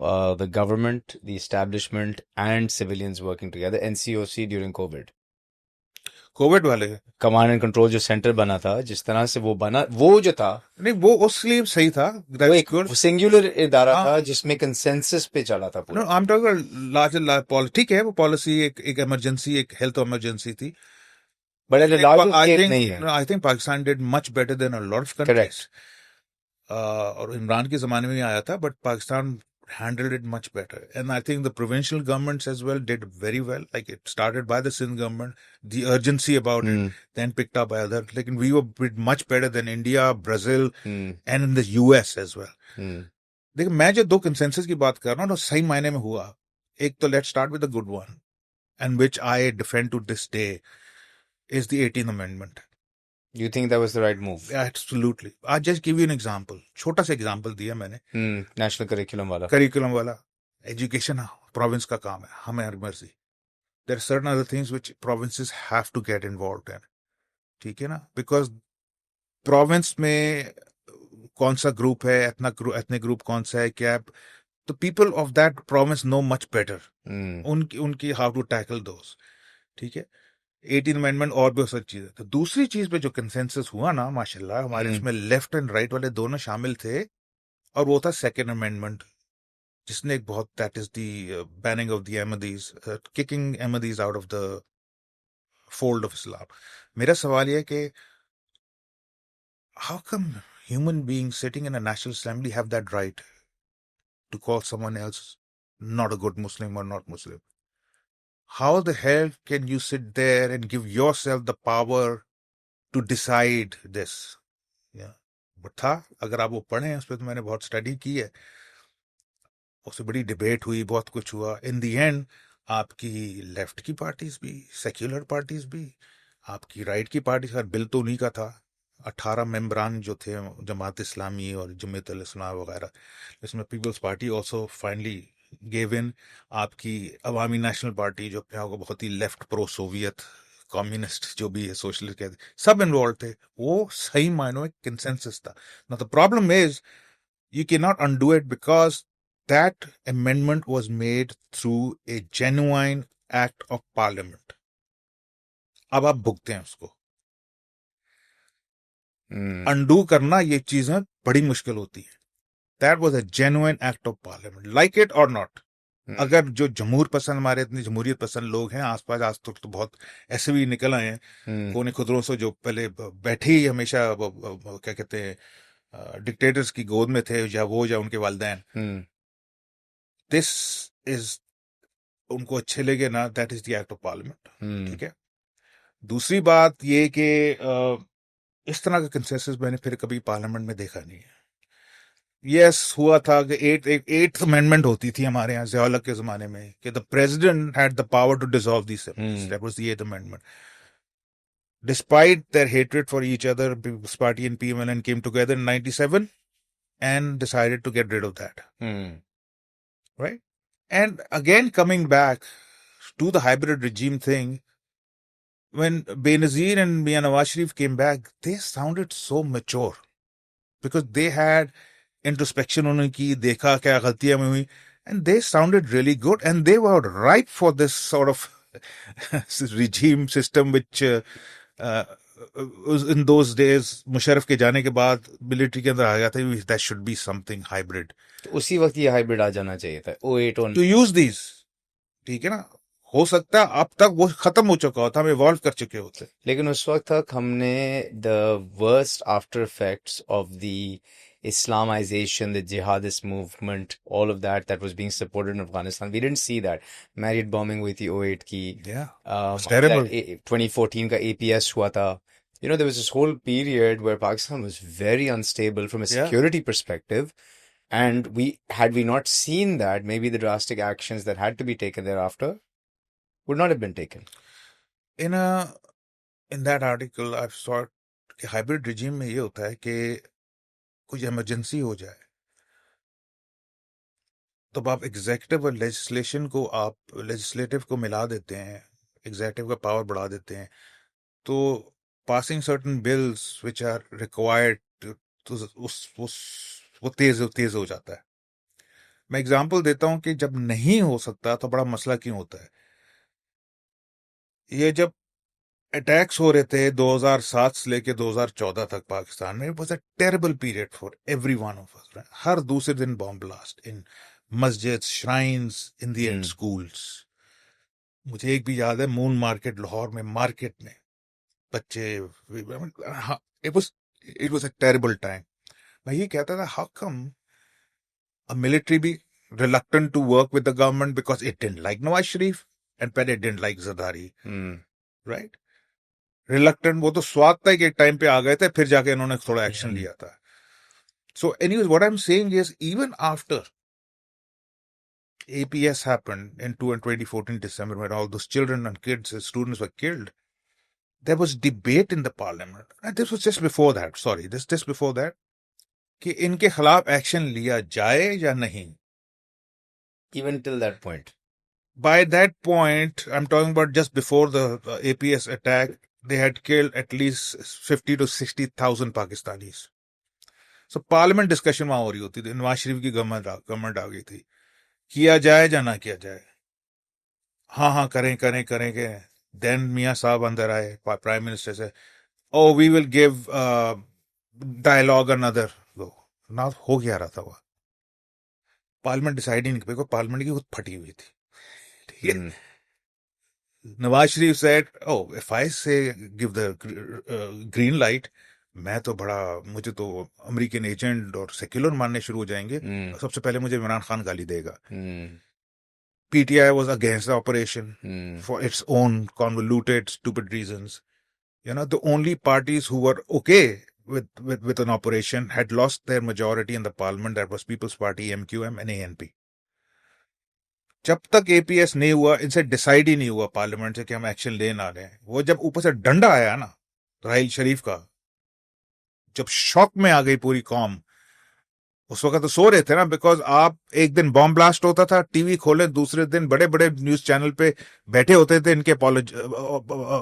the government, the establishment, and civilians working together. NCOC during COVID. Covid वाले कमांड एंड कंट्रोल जो centre बना था, जिस तरह से वो बना, वो जो था, नहीं, वो उसलिए सही था, वो एक सिंगुलर इदारा था जिसमें कंसेंसस पे चला था पूरा। आई एम टॉकिंग लार्ज, ठीक है, वो पॉलिसी एक इमरजेंसी, एक हेल्थ इमरजेंसी थी, बट एट लार्जर स्केल नहीं है। I think Pakistan did much better than a lot of countries. और इमरान के जमाने में आया था, but Pakistan handled it much better. And I think the provincial governments as well did very well. Like, it started by the Sindh government, the urgency about it, then picked up by others. Like, we were much better than India, Brazil, and in the US as well. देखिए, मैं जो दो consensus की बात कर रहा हूँ ना, सही मायने में हुआ। एक तो let's start with the good one, and which I defend to this day, is the 18th amendment. You think that was the right move? Absolutely. I'll just give you an example. छोटा सा example दिया मैंने। National curriculum वाला education province का काम है, हमें मर्जी। There are certain other things which provinces have to get involved in, ठीक है ना? बिकॉज प्रोविंस में कौन सा ग्रुप है, एथनिक ग्रुप कौन सा है, क्या, तो people of that province know much better उनकी हाउ टू टैकल दोस, ठीक है? 18 अमेंडमेंट और भी सब चीजें। तो दूसरी चीज पे जो कंसेंसस हुआ ना, माशाल्लाह, हमारे इसमें लेफ्ट एंड राइट वाले दोनों शामिल थे, और वो था सेकेंड अमेंडमेंट, जिसने एक बहुत, that is the banning of the Ahmadis, kicking Ahmadis out of the fold of Islam. मेरा सवाल यह है कि how come human beings sitting in a national assembly have that right to call someone else not a good Muslim or not Muslim? How the hell can you sit there and give yourself the power to decide this? Yeah. But था, अगर आप वो पढ़े उस पर, तो मैंने बहुत स्टडी की है, उससे बड़ी डिबेट हुई, बहुत कुछ हुआ। इन दी एंड आपकी लेफ्ट की पार्टीज भी, सेक्युलर पार्टीज भी, आपकी राइट की पार्टी का बिल तो उन्हीं का था। 18 मेंबरान जो थे, जमात इस्लामी और जमीयत अल इस्लाम वगैरह, इसमें Peoples Party also finally gave in. आपकी अवामी नेशनल पार्टी, जो अपने आप को बहुत ही लेफ्ट, प्रो सोवियत, कम्युनिस्ट जो भी है, सोशलिस्ट कहते, सब इन्वॉल्व थे। वो सही मायनों में कंसेंसस था ना। The problem is you cannot undo it, because that amendment was made through a genuine act of parliament. अब आप भुगते हैं उसको। Undo करना, ये चीजें बड़ी मुश्किल होती है। That was a genuine act of parliament, like it or not. अगर जो जमहूर पसंद, हमारे इतने जमहूरियत पसंद लोग हैं आसपास, आज तक तो बहुत ऐसे भी निकल आए हैं कोने खुदरों से, जो पहले बैठे ही हमेशा क्या कहते हैं डिक्टेटर्स की गोद में थे, या वो या उनके वालिदैन। दिस इज, उनको अच्छे लगे ना, that is the act of parliament. ठीक है। दूसरी बात ये कि इस तरह का कंसेंसस मैंने फिर कभी पार्लियामेंट में देखा नहीं है। यस, हुआ था कि एट्थ अमेंडमेंट होती थी हमारे यहाँ ज़िया-उल-हक के जमाने में, कि the president had the power to dissolve the assemblies, that was the eighth amendment. Despite their hatred for each other, People's Party and PMLN came together in 97 and decided to get rid of that. Right? And again, coming back to the hybrid regime thing, when Benazir and Mian Nawaz Sharif came back, they sounded so mature because they had introspection उन्होंने देखा क्या गलतियां में हुई, and they sounded really good, and they were ripe for this sort of regime system which in those days Musharraf के जाने के बाद मिलिट्री के अंदर आ गया था, that should be something hybrid. तो उसी वक्त ये हाइब्रिड आ जाना चाहिए था 08 on to use these. ठीक है ना, हो सकता है अब तक वो खत्म हो चुका होता, हम इवॉल्व कर चुके होते, लेकिन उस वक्त तक हमने the worst after effects of the Islamization, the jihadist movement, all of that was being supported in Afghanistan. We didn't see that. Marriott bombing हुई थी 08 की. Yeah, it's terrible. 2014 का APS हुआ था. You know, there was this whole period where Pakistan was very unstable from a Yeah. security perspective. And had we not seen that, maybe the drastic actions that had to be taken thereafter would not have been taken. In that article, I've thought कि hybrid regime में ये होता है कि कुछ emergency हो जाए तो आप एग्जीक्यूटिव और लेजिस्लेशन को, आप लेजिस्लेटिव को मिला देते हैं, एग्जीक्यूटिव का पावर बढ़ा देते हैं, तो passing certain bills which are required, तो वो तेज हो जाता है। मैं एग्जांपल देता हूं कि जब नहीं हो सकता तो बड़ा मसला क्यों होता है। ये जब अटैक्स हो रहे थे 2007 से लेके 2014 तक पाकिस्तान में, it was a terrible period for every one of us. हर दूसरे दिन bomb blast in masjid, shrines, in the and schools. मुझे एक भी याद है, मून मार्केट लाहौर में, मार्केट में बच्चे, it was a terrible time. मैं ये कहता था, how come a military be reluctant to work with the government because it didn't like Nawaz Sharif and pehले it didn't like Zardari, right? Reluctant, वो तो स्वाद था कि एक टाइम पे आ गए थे, फिर जाके इन्होंने थोड़ा एक्शन लिया था। So anyways, what I'm saying is, even after APS happened in 2014 December, when all those children and kids and students were killed, there was debate in the parliament. And this was just before that, sorry, this just before that, कि इनके खिलाफ action लिया जाए या नहीं। Even till that point. By that point, I'm talking about just before the APS attack, they had killed at least 50 to 60,000 Pakistanis. So parliament discussion वहां हो रही होती थी, नवाज शरीफ की गवर्नमेंट आ गई थी, किया जाए या ना किया जाए। हाँ करेंगे। देन मियां साहब अंदर आए, प्राइम मिनिस्टर से, oh we will give dialogue another go. ना हो गया रहा था वह, पार्लियामेंट डिसाइड ही नहीं, बिकॉज पार्लियामेंट की खुद फटी हुई थी। ठीक है। Nawaz Sharif said, O if I से गिव द ग्रीन लाइट, मैं तो बड़ा, मुझे तो अमेरिकन एजेंट और सेक्युलर मानने शुरू हो जाएंगे, सबसे पहले मुझे इमरान खान गाली देगा। PTI was against the operation for its own convoluted, stupid reasons. You know, the only parties who were okay with an operation had lost their majority in the parliament. That was People's Party, MQM and ANP. जब तक APS नहीं हुआ, इनसे decide ही नहीं हुआ parliament से कि हम एक्शन ले ना लें, वो जब ऊपर से डंडा आया ना राहिल शरीफ का, जब शॉक में आ गई पूरी कौम, उस वक्त तो सो रहे थे ना, बिकॉज आप एक दिन बॉम्ब ब्लास्ट होता था, टीवी खोले, दूसरे दिन बड़े बड़े न्यूज चैनल पे बैठे होते थे इनके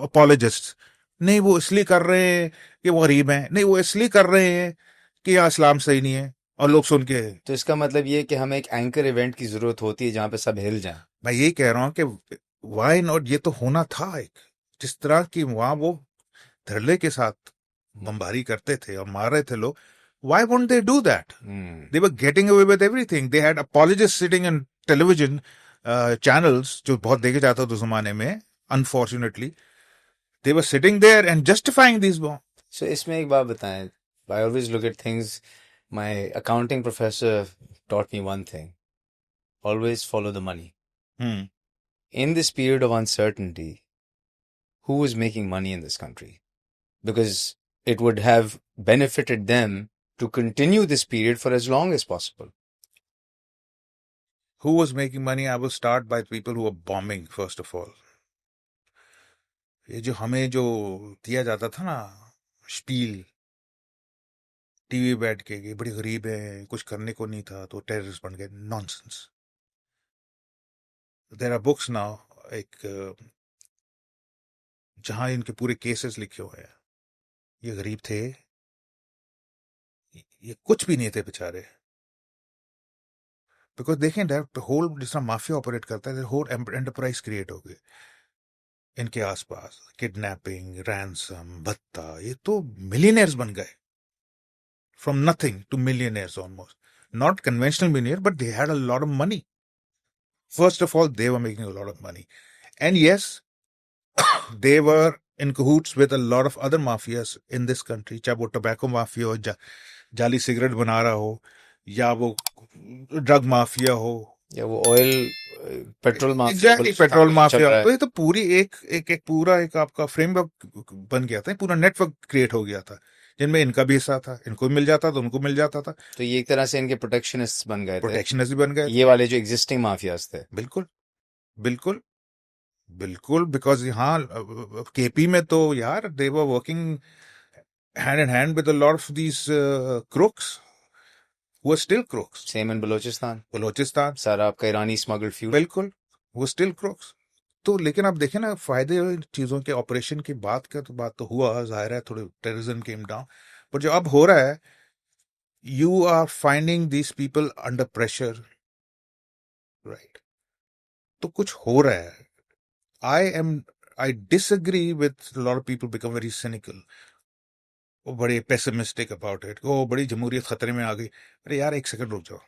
अपोलोजिस्ट। नहीं वो इसलिए कर रहे हैं कि वो गरीब हैं, नहीं वो इसलिए कर रहे हैं कि यहाँ इस्लाम सही नहीं है, और लोग सुन के। तो इसका मतलब ये कि हमें एक एंकर इवेंट की जरूरत होती है जहां पे सब हिल जाएं। मैं यही कह रहा हूँ कि वाई नॉट, ये तो होना था एक, जिस तरह की वहां वो धड़ल्ले के साथ बमबारी करते थे और मार रहे थे लोग। Why won't they do that? They were getting away with everything. They had apologists sitting on television channels जो बहुत देखे जाते थे उस जमाने में, unfortunately they were sitting there and justifying this bomb. So इसमें एक बात बताएं. I always look at things. My accounting professor taught me one thing. Always follow the money. Hmm. In this period of uncertainty, who is making money in this country? Because it would have benefited them to continue this period for as long as possible. Who was making money? I will start by people who were bombing first of all. ये जो हमें जो दिया जाता था ना spill TV बैठ के, ये बड़ी गरीब है, कुछ करने को नहीं था तो टेररिस्ट बन गए, nonsense. There are books now, एक जहां इनके पूरे केसेस लिखे हुए हैं. ये गरीब थे, ये कुछ भी नहीं थे बेचारे. बिकॉज देखें होल जिस तरह माफिया ऑपरेट करता है, होल एंटरप्राइज क्रिएट हो गई इनके आसपास. किडनैपिंग, रैंसम, भत्ता, ये तो मिलियनेयर्स बन गए. From nothing to millionaires almost. Not conventional millionaire, but they had a lot of money. First of all, they were making a lot of money. And yes, they were in cahoots with a lot of other mafias in this country. चाहे वो tobacco mafia हो, जाली cigarette बना रहा हो, या वो drug mafia हो, या वो oil petrol mafia. Exactly petrol mafia. तो ये तो पूरी एक पूरा एक आपका फ्रेमवर्क बन गया था, पूरा नेटवर्क क्रिएट हो गया था, जिनमें इनका भी हिस्सा था. इनको मिल जाता था, उनको मिल जाता था. तो ये एक तरह से इनके प्रोटेक्शनिस्ट बन गए थे. प्रोटेक्शनिस्ट बन गए ये वाले जो एग्जिस्टिंग माफियाज थे. बिल्कुल बिल्कुल बिल्कुल. बिकॉज यहाँ केपी में तो यार they were working hand in hand with a lot of these crooks who are still crooks. Same in Balochistan सारा आपका ईरानी स्मगल फ्यूल. बिल्कुल, वो स्टिल crooks. तो लेकिन आप देखें ना, फायदे चीजों के ऑपरेशन की बात तो हुआ, जाहिर है थोड़े टेररिज्म केम डाउन. पर जो अब हो रहा है, you are finding these people under pressure, right. तो कुछ हो रहा है. I disagree with lot of people become very cynical, वो बड़े पेसिमिस्टिक अबाउट इट. वो बड़ी जमहूरियत खतरे में आ गई. अरे यार एक सेकंड रुक जाओ,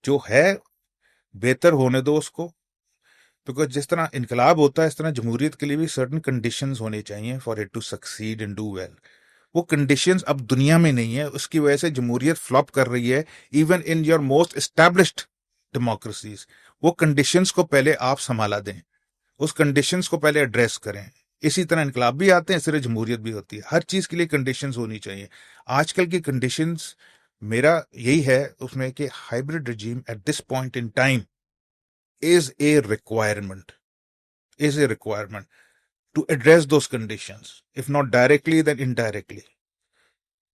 जो है बेहतर होने दो उसको. बिकॉज जिस तरह इनकलाब होता है, इस तरह जमहूरियत के लिए भी सर्टन कंडीशंस होने चाहिए for it to succeed and do well. वो कंडीशंस अब दुनिया में नहीं है, उसकी वजह से जमहूरियत फ्लॉप कर रही है even in your most established democracies. वो कंडीशंस को पहले आप संभाला दें, उस कंडीशंस को पहले एड्रेस करें. इसी तरह इनकलाब भी आते हैं, इस तरह जमहूरियत भी होती है. हर चीज के लिए कंडीशंस होनी चाहिए. आजकल की कंडीशंस मेरा यही है उसमें कि hybrid regime at this point in time is a requirement to address those conditions, if not directly then indirectly,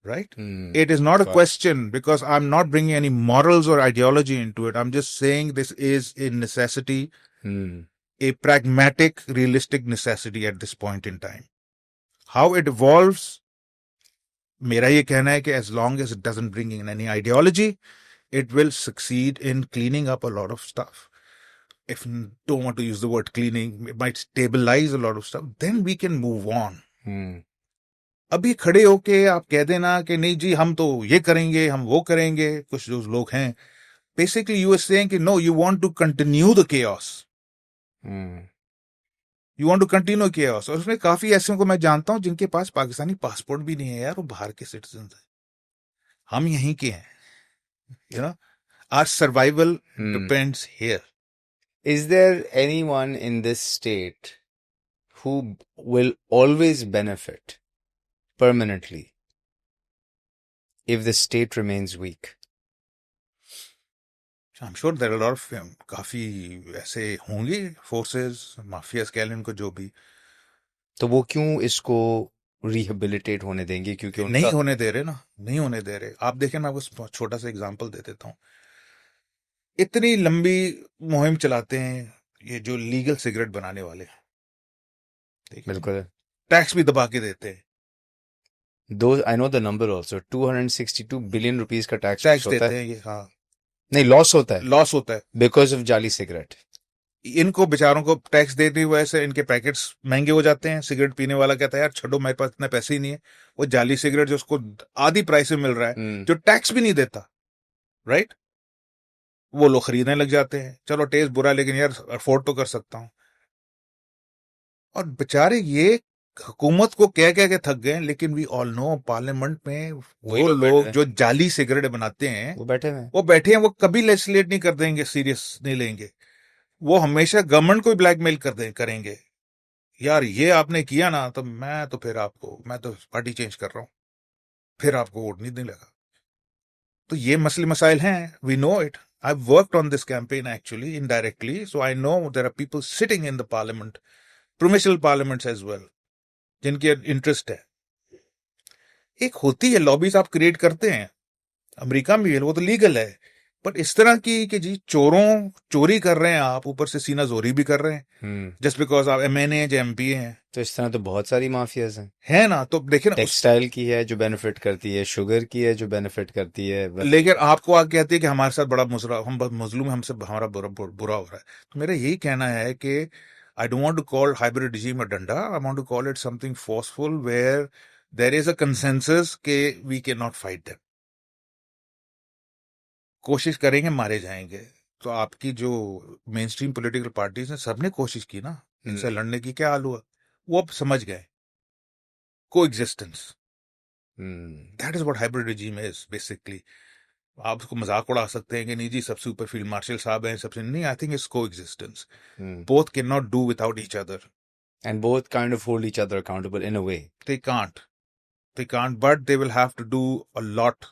right? It is not a question, because I'm not bringing any morals or ideology into it. I'm just saying this is a necessity, a pragmatic, realistic necessity at this point in time. How it evolves, मेरा ये कहना है कि as long as it doesn't bring in any ideology, it will succeed in cleaning up a lot of stuff. If don't want to use the word cleaning, it might stabilize a lot of stuff, then we can move on. अभी खड़े होके आप कह देना कि नहीं जी हम तो ये करेंगे, हम वो करेंगे, कुछ जो लोग हैं, basically you are saying कि no, you want to continue the chaos. You want to continue chaos. और उसमें काफी ऐसे को मैं जानता हूं जिनके पास पाकिस्तानी पासपोर्ट भी नहीं है यार, वो बाहर के सिटीजन हैं, हम यहीं के हैं. You know, our survival depends here. Is there anyone in this state who will always benefit permanently if the state remains weak? I'm sure there are a lot of काफी ऐसे होंगे फोर्सेस, माफियाज कह लें उनको, जो भी. तो वो क्यों इसको रिहेबिलिटेट होने देंगे? क्योंकि नहीं होने दे रहे ना, नहीं होने दे रहे. आप देखें, मैं आपको छोटा सा एग्जांपल दे देता हूँ. इतनी लंबी मुहिम चलाते हैं ये जो लीगल सिगरेट बनाने वाले, बिल्कुल टैक्स भी दबा के देते हैं. I know the number also, 262 billion rupees का टैक्स देते हैं ये. हाँ, नहीं, लॉस होता है बिकॉज ऑफ जाली सिगरेट. इनको बेचारों को टैक्स देने की वजह से इनके पैकेट्स महंगे हो जाते हैं. सिगरेट पीने वाला कहता है यार छोड़ो, मेरे पास इतने पैसे ही नहीं है. वो जाली सिगरेट जो उसको आधी प्राइस में मिल रहा है, जो टैक्स भी नहीं देता, राइट. वो लोग खरीदने लग जाते हैं, चलो टेस्ट बुरा लेकिन यार अफोर्ड तो कर सकता हूँ। और बेचारे ये हुकूमत को कह कह के थक गए, लेकिन वी ऑल नो पार्लियामेंट में वही वो लोग बैठे लोग हैं, जो जाली सिगरेट बनाते हैं वो बैठे हुए हैं। वो बैठे हैं, वो कभी लेजिस्लेट नहीं कर देंगे, सीरियस नहीं लेंगे। वो हमेशा गवर्नमेंट को ब्लैकमेल करेंगे। यार ये आपने किया ना तो मैं तो पार्टी चेंज कर रहा हूँ, फिर आपको वोट नहीं देने लगा। तो ये मसले मसाइल हैं, we know it. I've worked on this campaign actually indirectly, so I know there are people sitting in the parliament, provincial parliaments as well, जिनके इंटरेस्ट है। एक होती है लॉबीज आप क्रिएट करते हैं, अमेरिका में भी है, वो तो लीगल है। बट इस तरह की कि जी चोरी कर रहे हैं आप, ऊपर से सीना जोरी भी कर रहे हैं, जस्ट बिकॉज आप MNA या MP हैं। तो इस तरह तो बहुत सारी माफियाज हैं। है ना, तो देखिए ना टेक्सटाइल की है जो बेनिफिट करती है, शुगर की है जो बेनिफिट करती है, लेकिन आपको आगे कहती है कि हमारे साथ बड़ा हम बहुत मजलूम, हमसे हमारा बुरा हो रहा है। तो मेरा यही कहना है कि I don't want to call hybrid regime a danda, I want to call it something forceful where there is a consensus के we can not fight them. कोशिश करेंगे मारे जाएंगे। तो आपकी जो मेन स्ट्रीम पोलिटिकल पार्टीज हैं, सबने कोशिश की ना इनसे लड़ने की, क्या हाल हुआ? वो अब समझ गए को existence. That is what hybrid regime is basically. आप उसको मजाक उड़ा सकते हैं कि नहीं जी सबसे ऊपर फील्ड मार्शल साहब हैं, सबसे नहीं। आई थिंक इट्स को existence. Both can not do without each other, and both kind of hold each other accountable in a way. they can't, but they will have to do a lot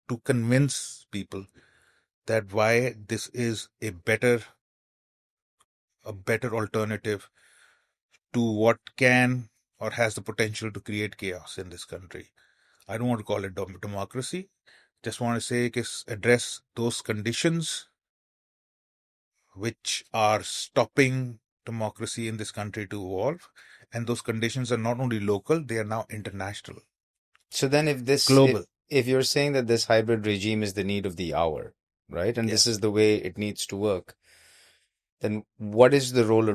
to convince people that why this is a better alternative to what can or has the potential to create chaos in this country. I don't want to call it democracy. Just want to say address those conditions which are stopping democracy in this country to evolve. And those conditions are not only local, they are now international. So then Global. if you're saying that this hybrid regime is the need of the hour, right? And this is the way it needs to work, then what is the role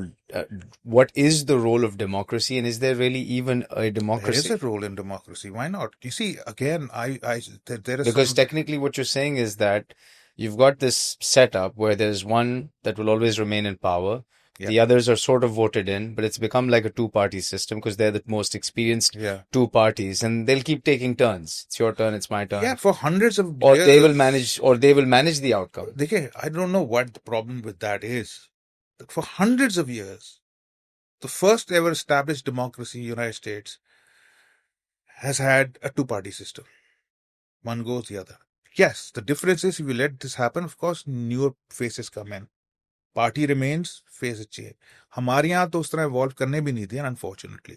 of democracy, and is there really even a democracy? There is a role in democracy. Why not? You see, again, there is Because technically what you're saying is that you've got this setup where there's one that will always remain in power. The others are sort of voted in, but it's become like a two-party system because they're the most experienced two parties, and they'll keep taking turns. It's your turn, it's my turn. Yeah, for hundreds of or years. they will manage the outcome. I don't know what the problem with that is. For hundreds of years, the first ever established democracy in the United States has had a two-party system. One goes the other. Yes, the difference is if you let this happen, of course, newer faces come in. Party remains, face change. हमारे यहाँ तो उस तरह evolve करने भी नहीं दिया, unfortunately.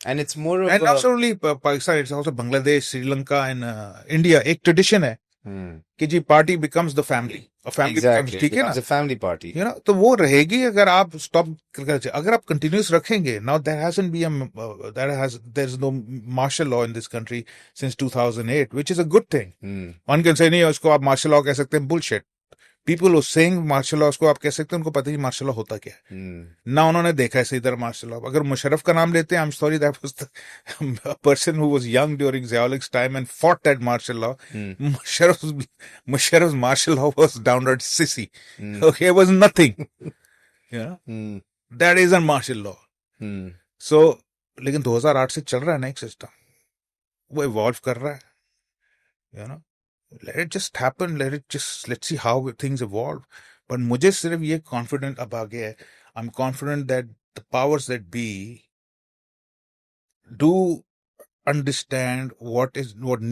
And it's more of and not only Pakistan, it's also Bangladesh, Sri Lanka, and India. एक tradition है कि जी party becomes the family. A family exactly. ठीक है ना? It's a family party. You know, तो वो रहेगी अगर आप stop अगर आप continuous रखेंगे. Now there hasn't been there's no martial law in this country since 2008, which is a good thing. One can say नहीं उसको आप martial law कह सकते हैं, bullshit. People who saying martial law उसको आप कह सकते हैं, उनको पता ही martial law होता क्या है, ना उन्होंने देखा है इधर martial law. अगर मुशर्रफ का नाम लेते हैं, I'm sorry, that was a person who was young during Ziaulik's time and fought that martial law. Musharraf's martial law was downright sissy. Okay, it was nothing. You know, that isn't martial law. So, लेकिन 2008 से चल रहा है ना एक system, वो evolve कर रहा है. You know, let it just happen. Let's see how things evolve. But मुझे सिर्फ ये confident अब आ गया है. I'm confident that the powers that be do understand what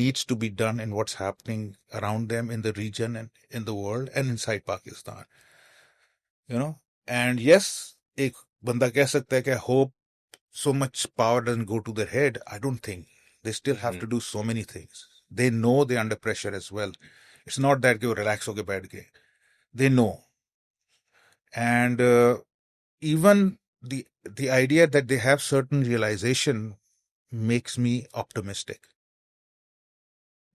needs to be done and what's happening around them in the region and in the world and inside Pakistan. You know, and yes, एक बंदा कह सकता है कि hope so much power doesn't go to their head. I don't think. They still have to do so many things. They know they're under pressure as well. It's not that they relax hoke baith gaye. They know. And even the idea that they have certain realization makes me optimistic.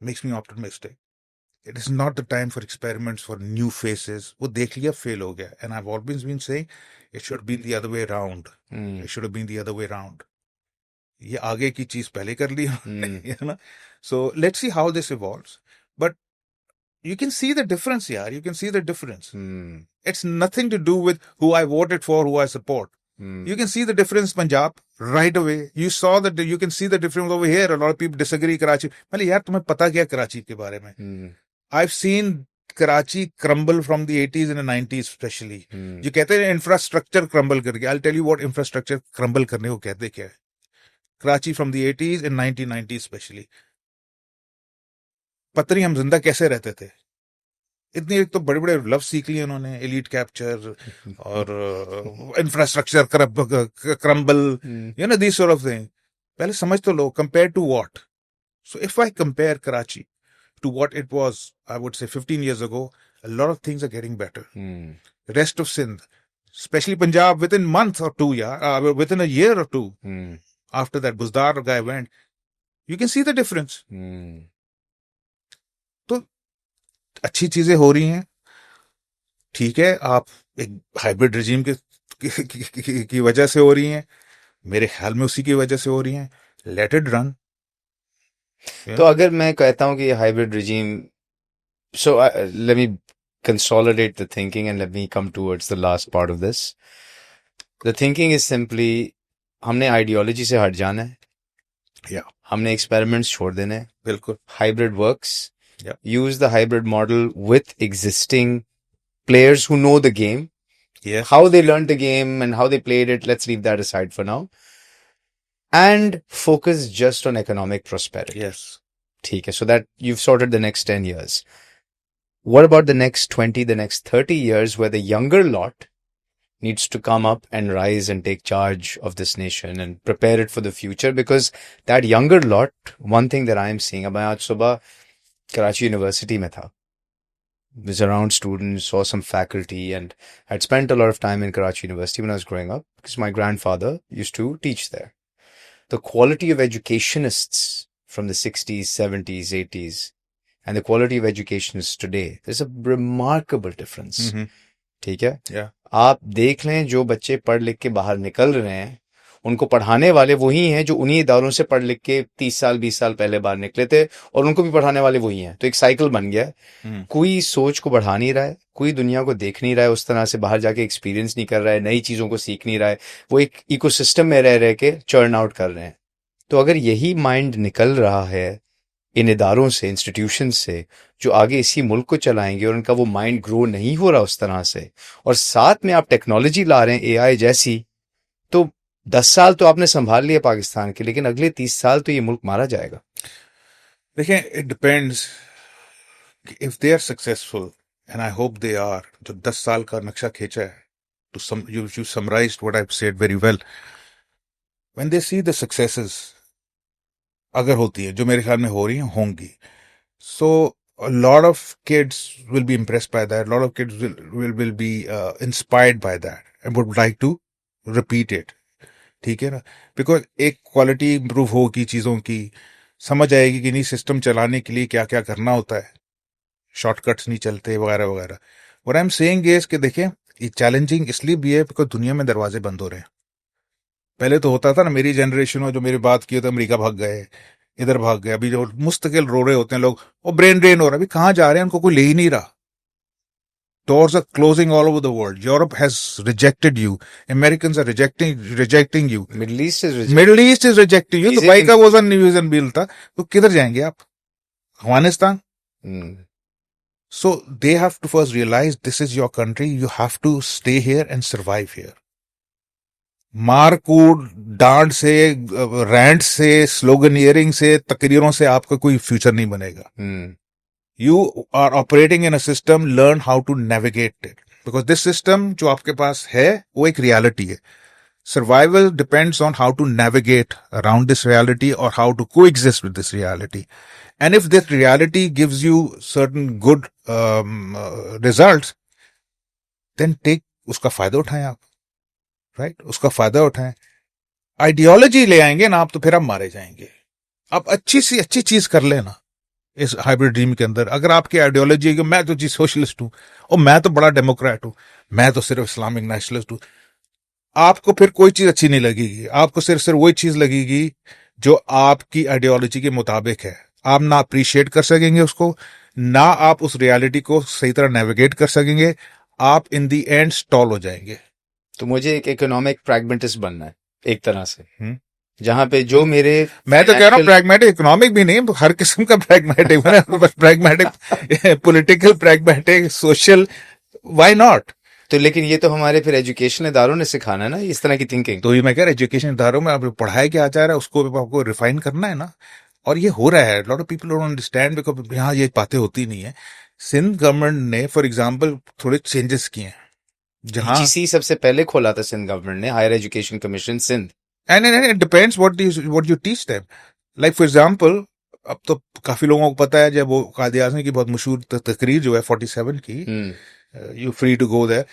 It is not the time for experiments, for new faces. वो देख लिया, fail हो गया. And I've always been saying it should have been the other way around. It should have been the other way around. ये आगे की चीज पहले कर ली, you know? So let's see how this evolves. But you can see the difference, yaar. You can see the difference. Hmm. It's nothing to do with who I voted for, who I support. Hmm. You can see the difference Punjab right away. You saw that. You can see the difference over here. A lot of people disagree Karachi. मतलब यार तुम्हें पता क्या कराची के बारे में? Hmm. I've seen Karachi crumble from the 80s and the 90s especially. Hmm. जो कहते हैं infrastructure crumble करके. I'll tell you what infrastructure crumble करने को कहते क्या है. Karachi from the 80s and 1990s especially. पतरी हम जिंदा कैसे रहते थे? इतनी एक तो बड़े बड़े लव सीख लिए उन्होंने, एलीट कैप्चर और infrastructure crumble, Hmm. You know this sort of thing. पहले समझ तो लो, compare to what. So if I compare Karachi to what it was, I would say 15 years ago, a lot of things are getting better. Hmm. Rest of Sindh, especially Punjab, within month or two, within a year or two, Hmm. after that Buzdar guy went, you can see the difference. Hmm. तो अच्छी चीजें हो रही हैं, ठीक है. आप एक हाइब्रिड रिजीम की वजह से हो रही हैं, मेरे ख्याल में उसी की वजह से हो रही हैं. Let it run. तो अगर मैं कहता हूँ कि hybrid regime, so let me consolidate the thinking and let me come towards the last part of this. The thinking is simply हमने आइडियोलॉजी से हट जाना है. Yeah. हमने एक्सपेरिमेंट्स छोड़ देने हैं. बिल्कुल. Hybrid works. Yeah. Use the hybrid model with existing players who know the game. Yes. How they learned the game and how they played it, let's leave that aside for now. And focus just on economic prosperity. Yes. ठीक है, so that you've sorted the next 10 years. What about the next 20, the next 30 years where the younger lot needs to come up and rise and take charge of this nation and prepare it for the future? Because that younger lot, one thing that I am seeing, अब मैं आज सुबह Karachi university में था, was around students, saw some faculty, and had spent a lot of time in Karachi University when I was growing up because my grandfather used to teach there. The quality of educationists from the 60s, 70s, 80s, and the quality of educationists today, there's a remarkable difference. Mhm. ठीक है? Yeah. आप देख लें, जो बच्चे पढ़ लिख के बाहर निकल रहे हैं, उनको पढ़ाने वाले वही हैं जो उन्हीं इदारों से पढ़ लिख के 30 साल 20 साल पहले बाहर निकले थे, और उनको भी पढ़ाने वाले वही हैं. तो एक साइकिल बन गया है. कोई सोच को बढ़ा नहीं रहा है, कोई दुनिया को देख नहीं रहा है, उस तरह से बाहर जाके एक्सपीरियंस नहीं कर रहा है, नई चीजों को सीख नहीं रहा है. वो एक इकोसिस्टम में रह रह के चर्न आउट कर रहे हैं. तो अगर यही माइंड निकल रहा है इन इदारों से, इंस्टीट्यूशन से, जो आगे इसी मुल्क को चलाएंगे, और उनका वो माइंड ग्रो नहीं हो रहा उस तरह से, और साथ में आप टेक्नोलॉजी ला रहे हैं एआई जैसी, तो 10 साल तो आपने संभाल लिया पाकिस्तान के, लेकिन अगले 30 साल तो ये मुल्क मारा जाएगा. देखिए, it depends if they are successful, and I hope they are. जो 10 साल का नक्शा खींचा है, तो you summarized what I've said very well. When they see the successes, अगर होती है, जो मेरे ख्याल में हो रही हैं, होंगी, so a lot of kids will be impressed by that. A lot of kids will be inspired by that and would like to repeat it. ठीक है ना? बिकॉज एक क्वालिटी इंप्रूव होगी चीजों की, समझ आएगी कि नहीं सिस्टम चलाने के लिए क्या क्या करना होता है, शॉर्टकट्स नहीं चलते वगैरह वगैरह. What I am saying is कि देखिए, ये चैलेंजिंग इसलिए भी है बिकॉज दुनिया में दरवाजे बंद हो रहे हैं. पहले तो होता था ना, मेरी जनरेशन में जो मेरी बात की तो अमेरिका भाग गए, इधर भाग गए. अभी जो मुस्तकिल रो रहे होते हैं लोग, वो ब्रेन ड्रेन हो रहा है. अभी कहाँ जा रहे हैं, उनको कोई ले ही नहीं रहा. Doors are closing all over the world. Europe has rejected you. Americans are rejecting you. Middle East is Middle East is rejecting you. तो भाई का वो न्यूज़ बिल था, तो किधर जाएंगे आप? Afghanistan? So they have to first realize this is your country. You have to stay here and survive here. मार कूट, डांट से, रैंट से, स्लोगनियरिंग से, तकरीरों से आपका कोई फ्यूचर नहीं बनेगा. You are operating in a system, learn how to navigate it. Because this system जो आपके पास है, वो एक reality है. Survival depends on how to navigate around this reality or how to coexist with this reality. And if this reality gives you certain good results, then take उसका फायदा उठाएं आप. Right? उसका फायदा उठाएं. आइडियोलॉजी ले आएंगे ना आप, तो फिर आप मारे जाएंगे. आप अच्छी सी अच्छी चीज कर लेना इस हाइब्रिड ड्रीम के अंदर. अगर आपकी आइडियोलॉजी है कि मैं तो जी सोशलिस्ट हूं, और मैं तो बड़ा डेमोक्रेट हूं, मैं तो सिर्फ इस्लामिक नेशनलिस्ट हूं, आपको फिर कोई चीज अच्छी नहीं लगेगी. आपको सिर्फ वही चीज लगेगी जो आपकी आइडियोलॉजी के मुताबिक है. आप ना अप्रिशिएट कर सकेंगे उसको, ना आप उस रियलिटी को सही तरह नेविगेट कर सकेंगे, आप इन दी एंड स्टॉल हो जाएंगे। तो मुझे एक इकोनॉमिक प्रैग्मेटिस्ट बनना है एक तरह से, हम्म। जहां पे जो मेरे मैं तो कह रहा हूँ फाइनेंशियल प्रैग्मेटिक, इकोनॉमिक भी नहीं, हर किस्म का प्रैग्मेटिक, बस pragmatic, political pragmatic, social, why not. तो लेकिन ये तो हमारे फिर एजुकेशन इदारों ने सिखाना है ना इस तरह की थिंकिंग। तो ये मैं कह रहा एजुकेशन इदारों में आप पढ़ाया क्या जा रहा है, उसको आपको रिफाइन करना है ना। और ये हो रहा है, lot of people don't understand, because यहाँ ये बातें होती नहीं है। सिंध गवर्नमेंट ने फॉर एग्जांपल थोड़े चेंजेस किए हैं, जहाँ यूजीसी सबसे पहले खोला था सिंध गवर्नमेंट ने, higher education commission Sindh. And it depends what you teach them. Like for example, अब तो काफी लोगों को पता है, जब वो कायदे आज़म की बहुत मशहूर तकरीर जो है 47 की, you free to go there,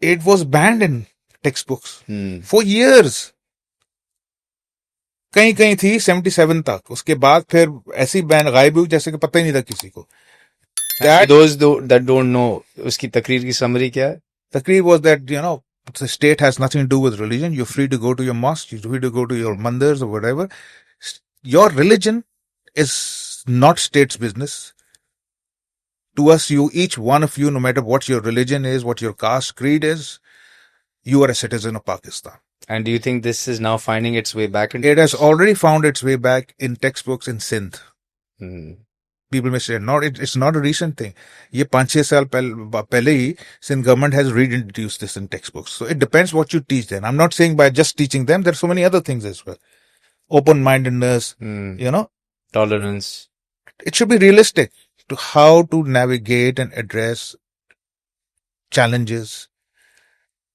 it was banned in text books for years. कहीं कहीं थी 77 तक, उसके बाद फिर ऐसी बैन गायब हुई जैसे कि पता ही नहीं था किसी को। That दोस्त दैट डोंट नो, उसकी तकरीर की समरी क्या है? तकरीर was that, the state has nothing to do with religion. You're free to go to your mosque, you're free to go to your mandirs or whatever. Your religion is not state's business. To us, each one of you, no matter what your religion is, what your caste creed is, you are a citizen of Pakistan. And do you think this is now finding its way back into It has already found its way back in textbooks in Sindh. People may say, no, it's not a recent thing. ये 5-6 साल पहले ही Sindh government has reintroduced this in textbooks. So it depends what you teach them. I'm not saying by just teaching them, there's so many other things as well. Open-mindedness, tolerance. It should be realistic to how to navigate and address challenges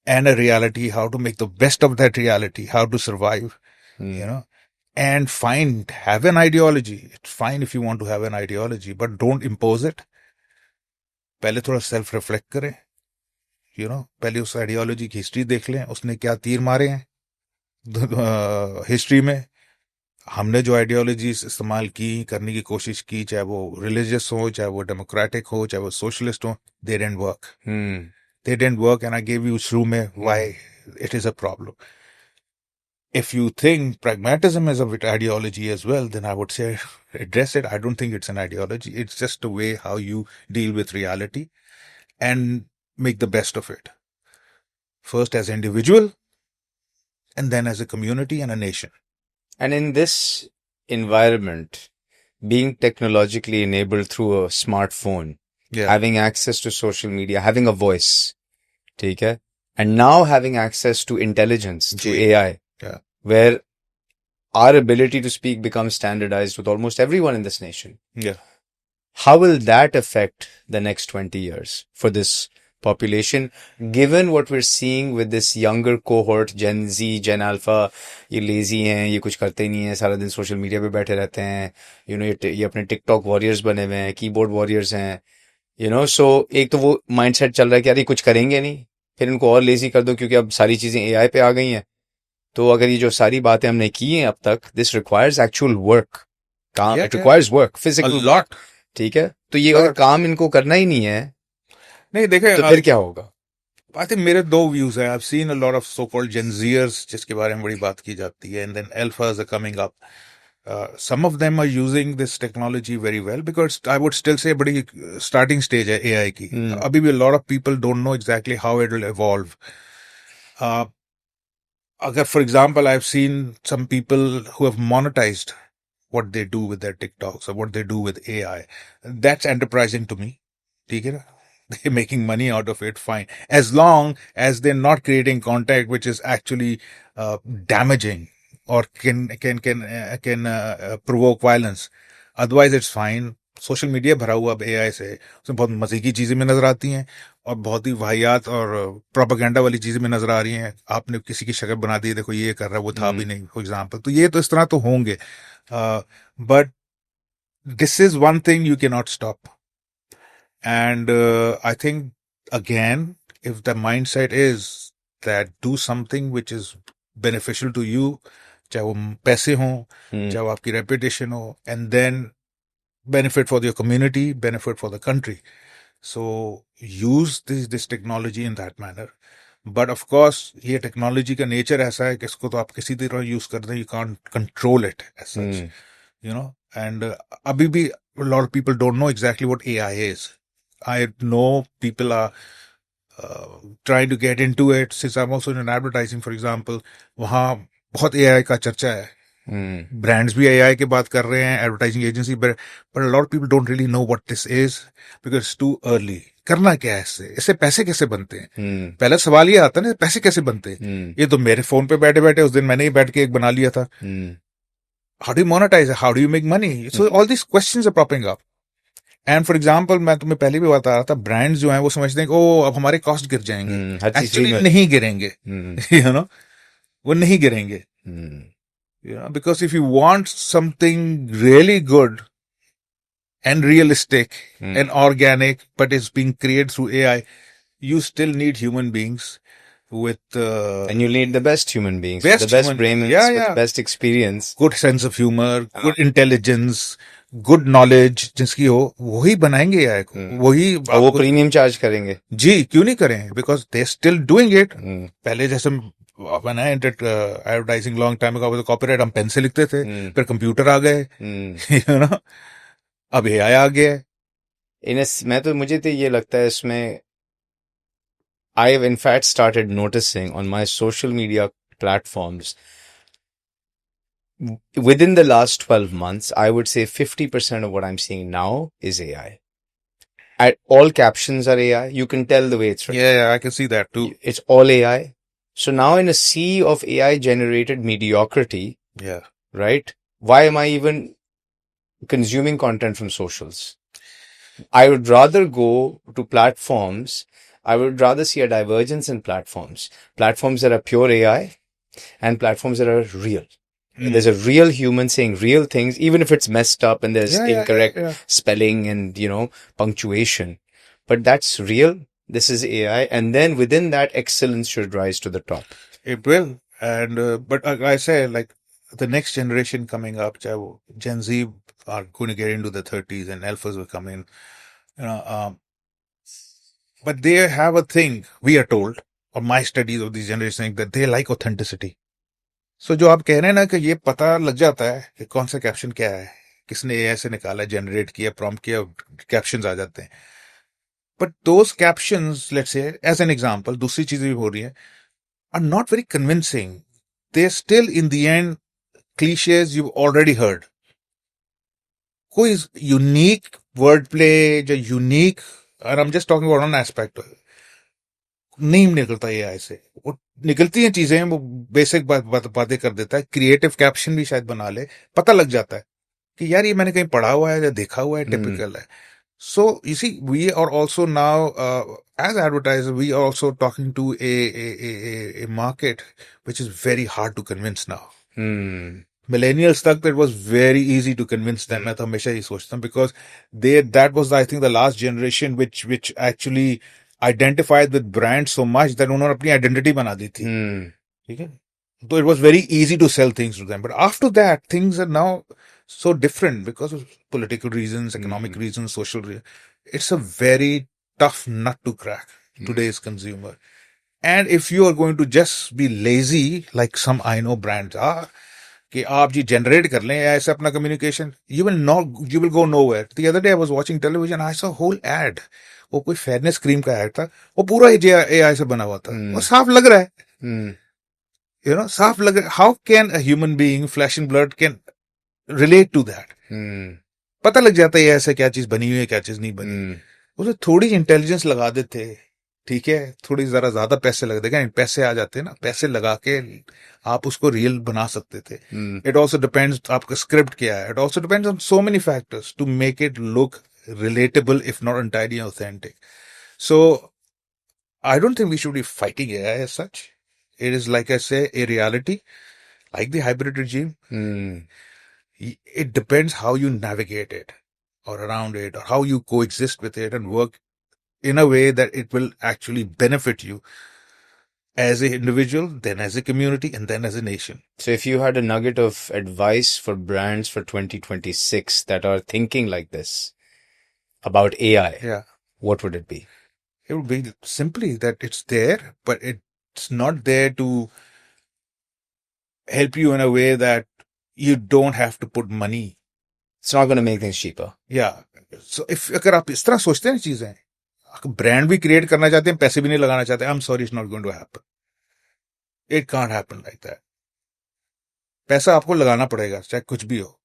and a reality, how to make the best of that reality, how to survive, and have an ideology. It's fine if you want to have an ideology, but don't impose it. पहले थोड़ा self reflect करें, पहले उस ideology की history देख लें, उसने क्या तीर मारे हैं हिस्ट्री में। हमने जो आइडियोलॉजीज इस्तेमाल की, करने की कोशिश की, चाहे वो रिलीजियस हो, चाहे वो डेमोक्रेटिक हो, चाहे वो सोशलिस्ट हो, they didn't work. They didn't work, and I gave you through me why it is a problem. If you think pragmatism is an ideology as well, then I would say address it. I don't think it's an ideology. It's just a way how you deal with reality and make the best of it. First as an individual, and then as a community and a nation. And in this environment, being technologically enabled through a smartphone, having access to social media, having a voice, ठीक है, and now having access to intelligence through AI, where our ability to speak becomes standardized with almost everyone in this nation. How will that affect the next 20 years for this population, given what we're seeing with this younger cohort, Gen Z, Gen Alpha, ये lazy हैं, ये कुछ करते ही नहीं है, सारा दिन social media पे बैठे रहते हैं, ये अपने टिकटॉक वॉरियर्स बने हुए हैं, कीबोर्ड वॉरियर्स हैं, so एक तो वो माइंडसेट चल रहा है कि यार ये कुछ करेंगे नहीं, फिर इनको और लेजी कर दो क्योंकि अब सारी चीजें AI पे आ गई हैं। तो अगर ये जो सारी बातें हमने की हैं अब तक, दिस रिक्वायर्स एक्चुअल वर्क, काम, it requires work, physical lot, ठीक है। तो ये अगर काम इनको करना ही नहीं है, नहीं देखे तो फिर क्या होगा? आई थिंक मेरे दो व्यूज हैं। I have seen a lot of so called Gen Zers, जिसके बारे में बड़ी बात की जाती है, and then alphas are coming up. Some of them are using this technology very well, because I would still say बड़ी starting stage है AI की. अभी भी a lot of people don't know exactly how it will evolve. Agar, for example, I've seen some people who have monetized what they do with their TikToks or what they do with AI. That's enterprising to me. ठीक है ना? They're making money out of it, fine. As long as they're not creating content which is actually damaging or can provoke violence. Otherwise, it's fine. Social media भरा हुआ अब AI से, उसमें बहुत मजे की चीजें में नजर आती हैं और बहुत ही वाहियात और प्रोपेगेंडा वाली चीजें में नजर आ रही हैं। आपने किसी की शक्ल बना दी, देखो ये कर रहा है, वो था भी नहीं, फॉर एग्जाम्पल। तो ये तो इस तरह तो होंगे, but this is one thing you can not stop. And I think again, if the mind set is that do something which is beneficial to you, चाहे वो पैसे हों, चाहे वो आपकी रेपुटेशन हो, and then benefit for your community, benefit for the country. So use this technology in that manner. But of course, ये technology का nature ऐसा है कि इसको तो आप किसी तरह use कर दें, you can't control it as such, and अभी भी a lot of people don't know exactly what AI is. I know people are trying to get into it. Since I'm also in advertising, for example, वहाँ बहुत AI का चर्चा है. Brands भी AI के बात कर रहे हैं, advertising agency, but a lot of people don't really know what this is because it's too early. करना क्या है इससे? इससे पैसे कैसे बनते हैं? पहला सवाल ये आता है ना, पैसे कैसे बनते हैं? ये तो मेरे फोन पे बैठे बैठे उस दिन मैंने ही बैठ के एक बना लिया था. How do you monetize? How do you make money? So all these questions are popping up. And for example मैं तुम्हें पहले भी बता रहा था, ब्रांड्स जो हैं वो समझते हैं कि ओ अब हमारे कॉस्ट गिर जाएंगे. एक्चुअली नहीं गिरेंगे. यू नो, वो नहीं गिरेंगे. Because if you want something really good and realistic and organic, but it's being created through AI, you still need human beings with and you need the best human beings, the best brains, with best experience, good sense of humor, good intelligence, good knowledge, जिसकी हो वही बनाएंगे AI को. वही वो premium charge करेंगे. जी, क्यों नहीं करें? Because they're still doing it. पहले जैसे when I entered advertising long time ago, was copyright, हम पेन से लिखते थे, फिर कंप्यूटर आ गए, you know, अब AI आ गया. मैं तो मुझे तो ये लगता है इसमें I have in fact started noticing on my social media platforms within the last 12 months, I would say 50% of what I'm seeing now is AI. All captions are AI. You can tell the way it's written. Yeah, I can see that too. It's all AI. So now in a sea of AI generated mediocrity, right? Why am I even consuming content from socials? I would rather go to platforms. I would rather see a divergence in platforms that are pure AI and platforms that are real. There's a real human saying real things, even if it's messed up and there's incorrect spelling and, punctuation. But that's real. This is AI. And then within that, excellence should rise to the top. It will. And, but I say, like, the next generation coming up, Gen Z are going to get into the 30s and alphas will come in. But they have a thing, we are told, or my studies of these generations, that they like authenticity. So जो आप कह रहे हैं ना कि ये पता लग जाता है कि कौन सा कैप्शन क्या है, किसने AI से निकाला, जनरेट किया, प्रॉम्प्ट किया, कैप्शंस आ जाते हैं. But those captions, let's say, as an example, दूसरी चीजें भी हो रही हैं, are not very convincing. They're still, in the end, cliches you've already heard. कोई unique wordplay, जो unique, and I'm just talking about one aspect, नहीं निकलता AI से. वो निकलती हैं चीजें, वो बेसिक बातें कर देता है. क्रिएटिव कैप्शन भी शायद बना ले, पता लग जाता है कि यार ये मैंने कहीं पढ़ा हुआ है या देखा हुआ है, टिपिकल है. So you see, we are also now, as advertisers, we are also talking to a market which is very hard to convince now. Millennials तक it was very easy to convince them. मैं तो हमेशा ही सोचता हूँ because that was, I think, the last generation which actually identified with brands so much that उन्होंने अपनी identity बना दी थी. ठीक है? So it was very easy to sell things to them. But after that, things are now so different because of political reasons, economic reasons, social reasons. It's a very tough nut to crack, today's consumer. And if you are going to just be lazy, like some I know brands are, कि आप जी generate कर लें ऐसे अपना communication, you will go nowhere. The other day I was watching television, I saw a whole ad. वो कोई fairness cream का ad था, वो पूरा AI से बना हुआ था, वो साफ लग रहा है. You know, साफ लग रहा है. How can a human being, flesh and blood, can relate to that? पता लग जाता है ऐसे क्या चीज बनी हुई है, क्या चीज नहीं बनी. उसे थोड़ी इंटेलिजेंस लगा देते, ठीक है, थोड़ी जरा ज्यादा पैसे लग देगा, पैसे आ जाते हैं ना, पैसे लगा के आप उसको रियल बना सकते थे. इट ऑल्सो डिपेंड्स आपका स्क्रिप्ट क्या है. It also depends on so many factors to make it look relatable, if not entirely authentic. So I don't think we should be fighting AI as such. It is, like I say, a reality, like the hybrid regime. It depends how you navigate it or around it, or how you coexist with it and work in a way that it will actually benefit you as an individual, then as a community, and then as a nation. So if you had a nugget of advice for brands for 2026 that are thinking like this about AI, what would it be? It would be simply that it's there, but it's not there to help you in a way that you don't have to put money It's not going to make things cheaper. या so if अगर आप इस तरह सोचते हैं चीजें, brand भी create करना चाहते हैं, पैसे भी नहीं लगाना चाहते, I am sorry, it's not going to happen. It can't happen like that. पैसा आपको लगाना पड़ेगा चाहे कुछ भी हो.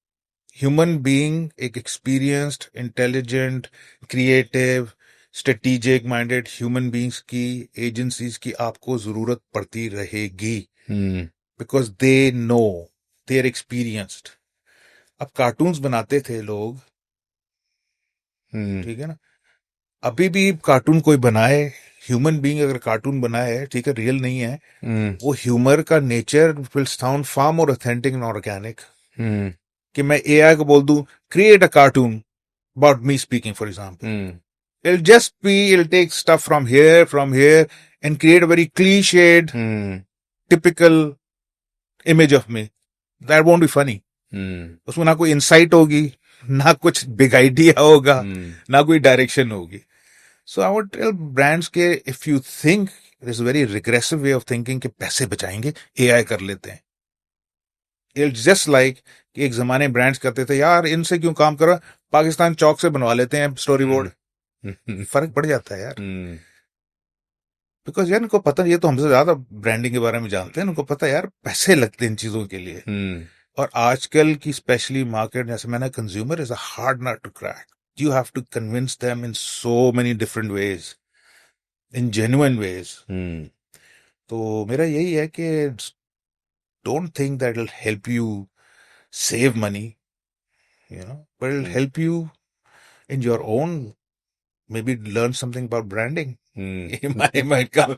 ह्यूमन बीइंग एक experienced, intelligent, creative, strategic minded human beings की, एजेंसीज की आपको जरूरत पड़ती रहेगी. Because they know, they are experienced. अब कार्टून्स बनाते थे लोग, ठीक है ना, अभी भी कार्टून कोई बनाए, ह्यूमन बीइंग अगर कार्टून बनाए, ठीक है, रियल नहीं है, वो ह्यूमर का nature will sound far more authentic and organic. कि मैं एआई को बोल दूं create a cartoon about me speaking for example, it'll just be, it'll take stuff from here and create a very cliched typical image of me. That won't be funny. उसमें ना कोई insight होगी, ना कुछ big idea होगा, ना कोई direction होगी. सो आई वुड टेल ब्रांड्स के, if you think it is very regressive way of thinking कि पैसे बचाएंगे, एआई कर लेते हैं. इट्स जस्ट लाइक कि एक जमाने ब्रांड्स करते थे, यार इनसे क्यों काम करो, पाकिस्तान चौक से बनवा लेते हैं स्टोरी बोर्ड. फर्क पड़ जाता है यार. बिकॉज यार इनको पता, ये तो हमसे ज्यादा ब्रांडिंग के बारे में जानते हैं, उनको पता है यार पैसे लगते हैं इन चीजों के लिए. और आजकल की स्पेशली मार्केट, जैसे मैंने, consumer is a hard nut to crack. You have to convince them in so many different ways, in genuine ways. तो मेरा यही है कि don't think that will help you save money, but it'll help you in your own, maybe learn something about branding. It might come,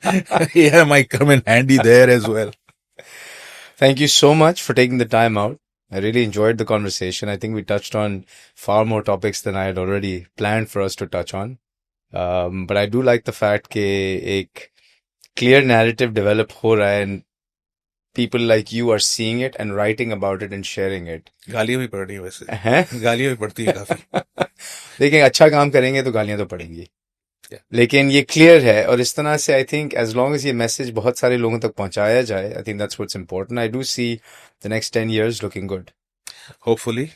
yeah, might come in handy there as well. Thank you so much for taking the time out. I really enjoyed the conversation. I think we touched on far more topics than I had already planned for us to touch on. But I do like the fact कि एक clear narrative develop हो रहा है and people like you are seeing it and writing about it and sharing it. गालियां भी पड़ रही है वैसे. हैं? गालियां भी पड़ती है काफी. लेकिन अच्छा काम करेंगे तो गालियां तो पड़ेंगी. लेकिन ये क्लियर है, और इस तरह से I think as long as ये मैसेज बहुत सारे लोगों तक पहुंचाया जाए, I think that's what's important. I do see the next 10 years looking good. Hopefully,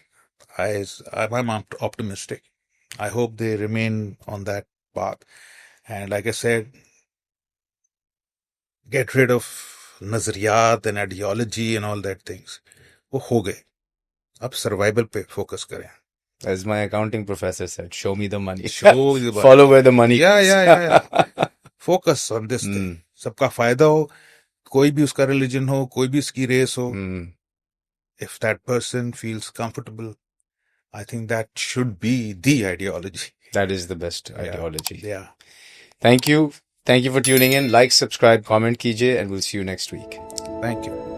I'm optimistic. I hope they remain on that path. And like I said, get rid of नजरियात and ideology and all that things. वो हो गए. अब survival पे focus करें. As my accounting professor said, show me the money. Show the money. Follow where the money goes. Yeah. Focus on this thing. सबका फायदा हो, कोई भी उसका रिलीजन हो, कोई भी उसकी रेस हो. If that person feels comfortable, I think that should be the ideology. That is the best ideology. Yeah. Thank you. Thank you for tuning in. Like, subscribe, comment कीजिए, and we'll see you next week. Thank you.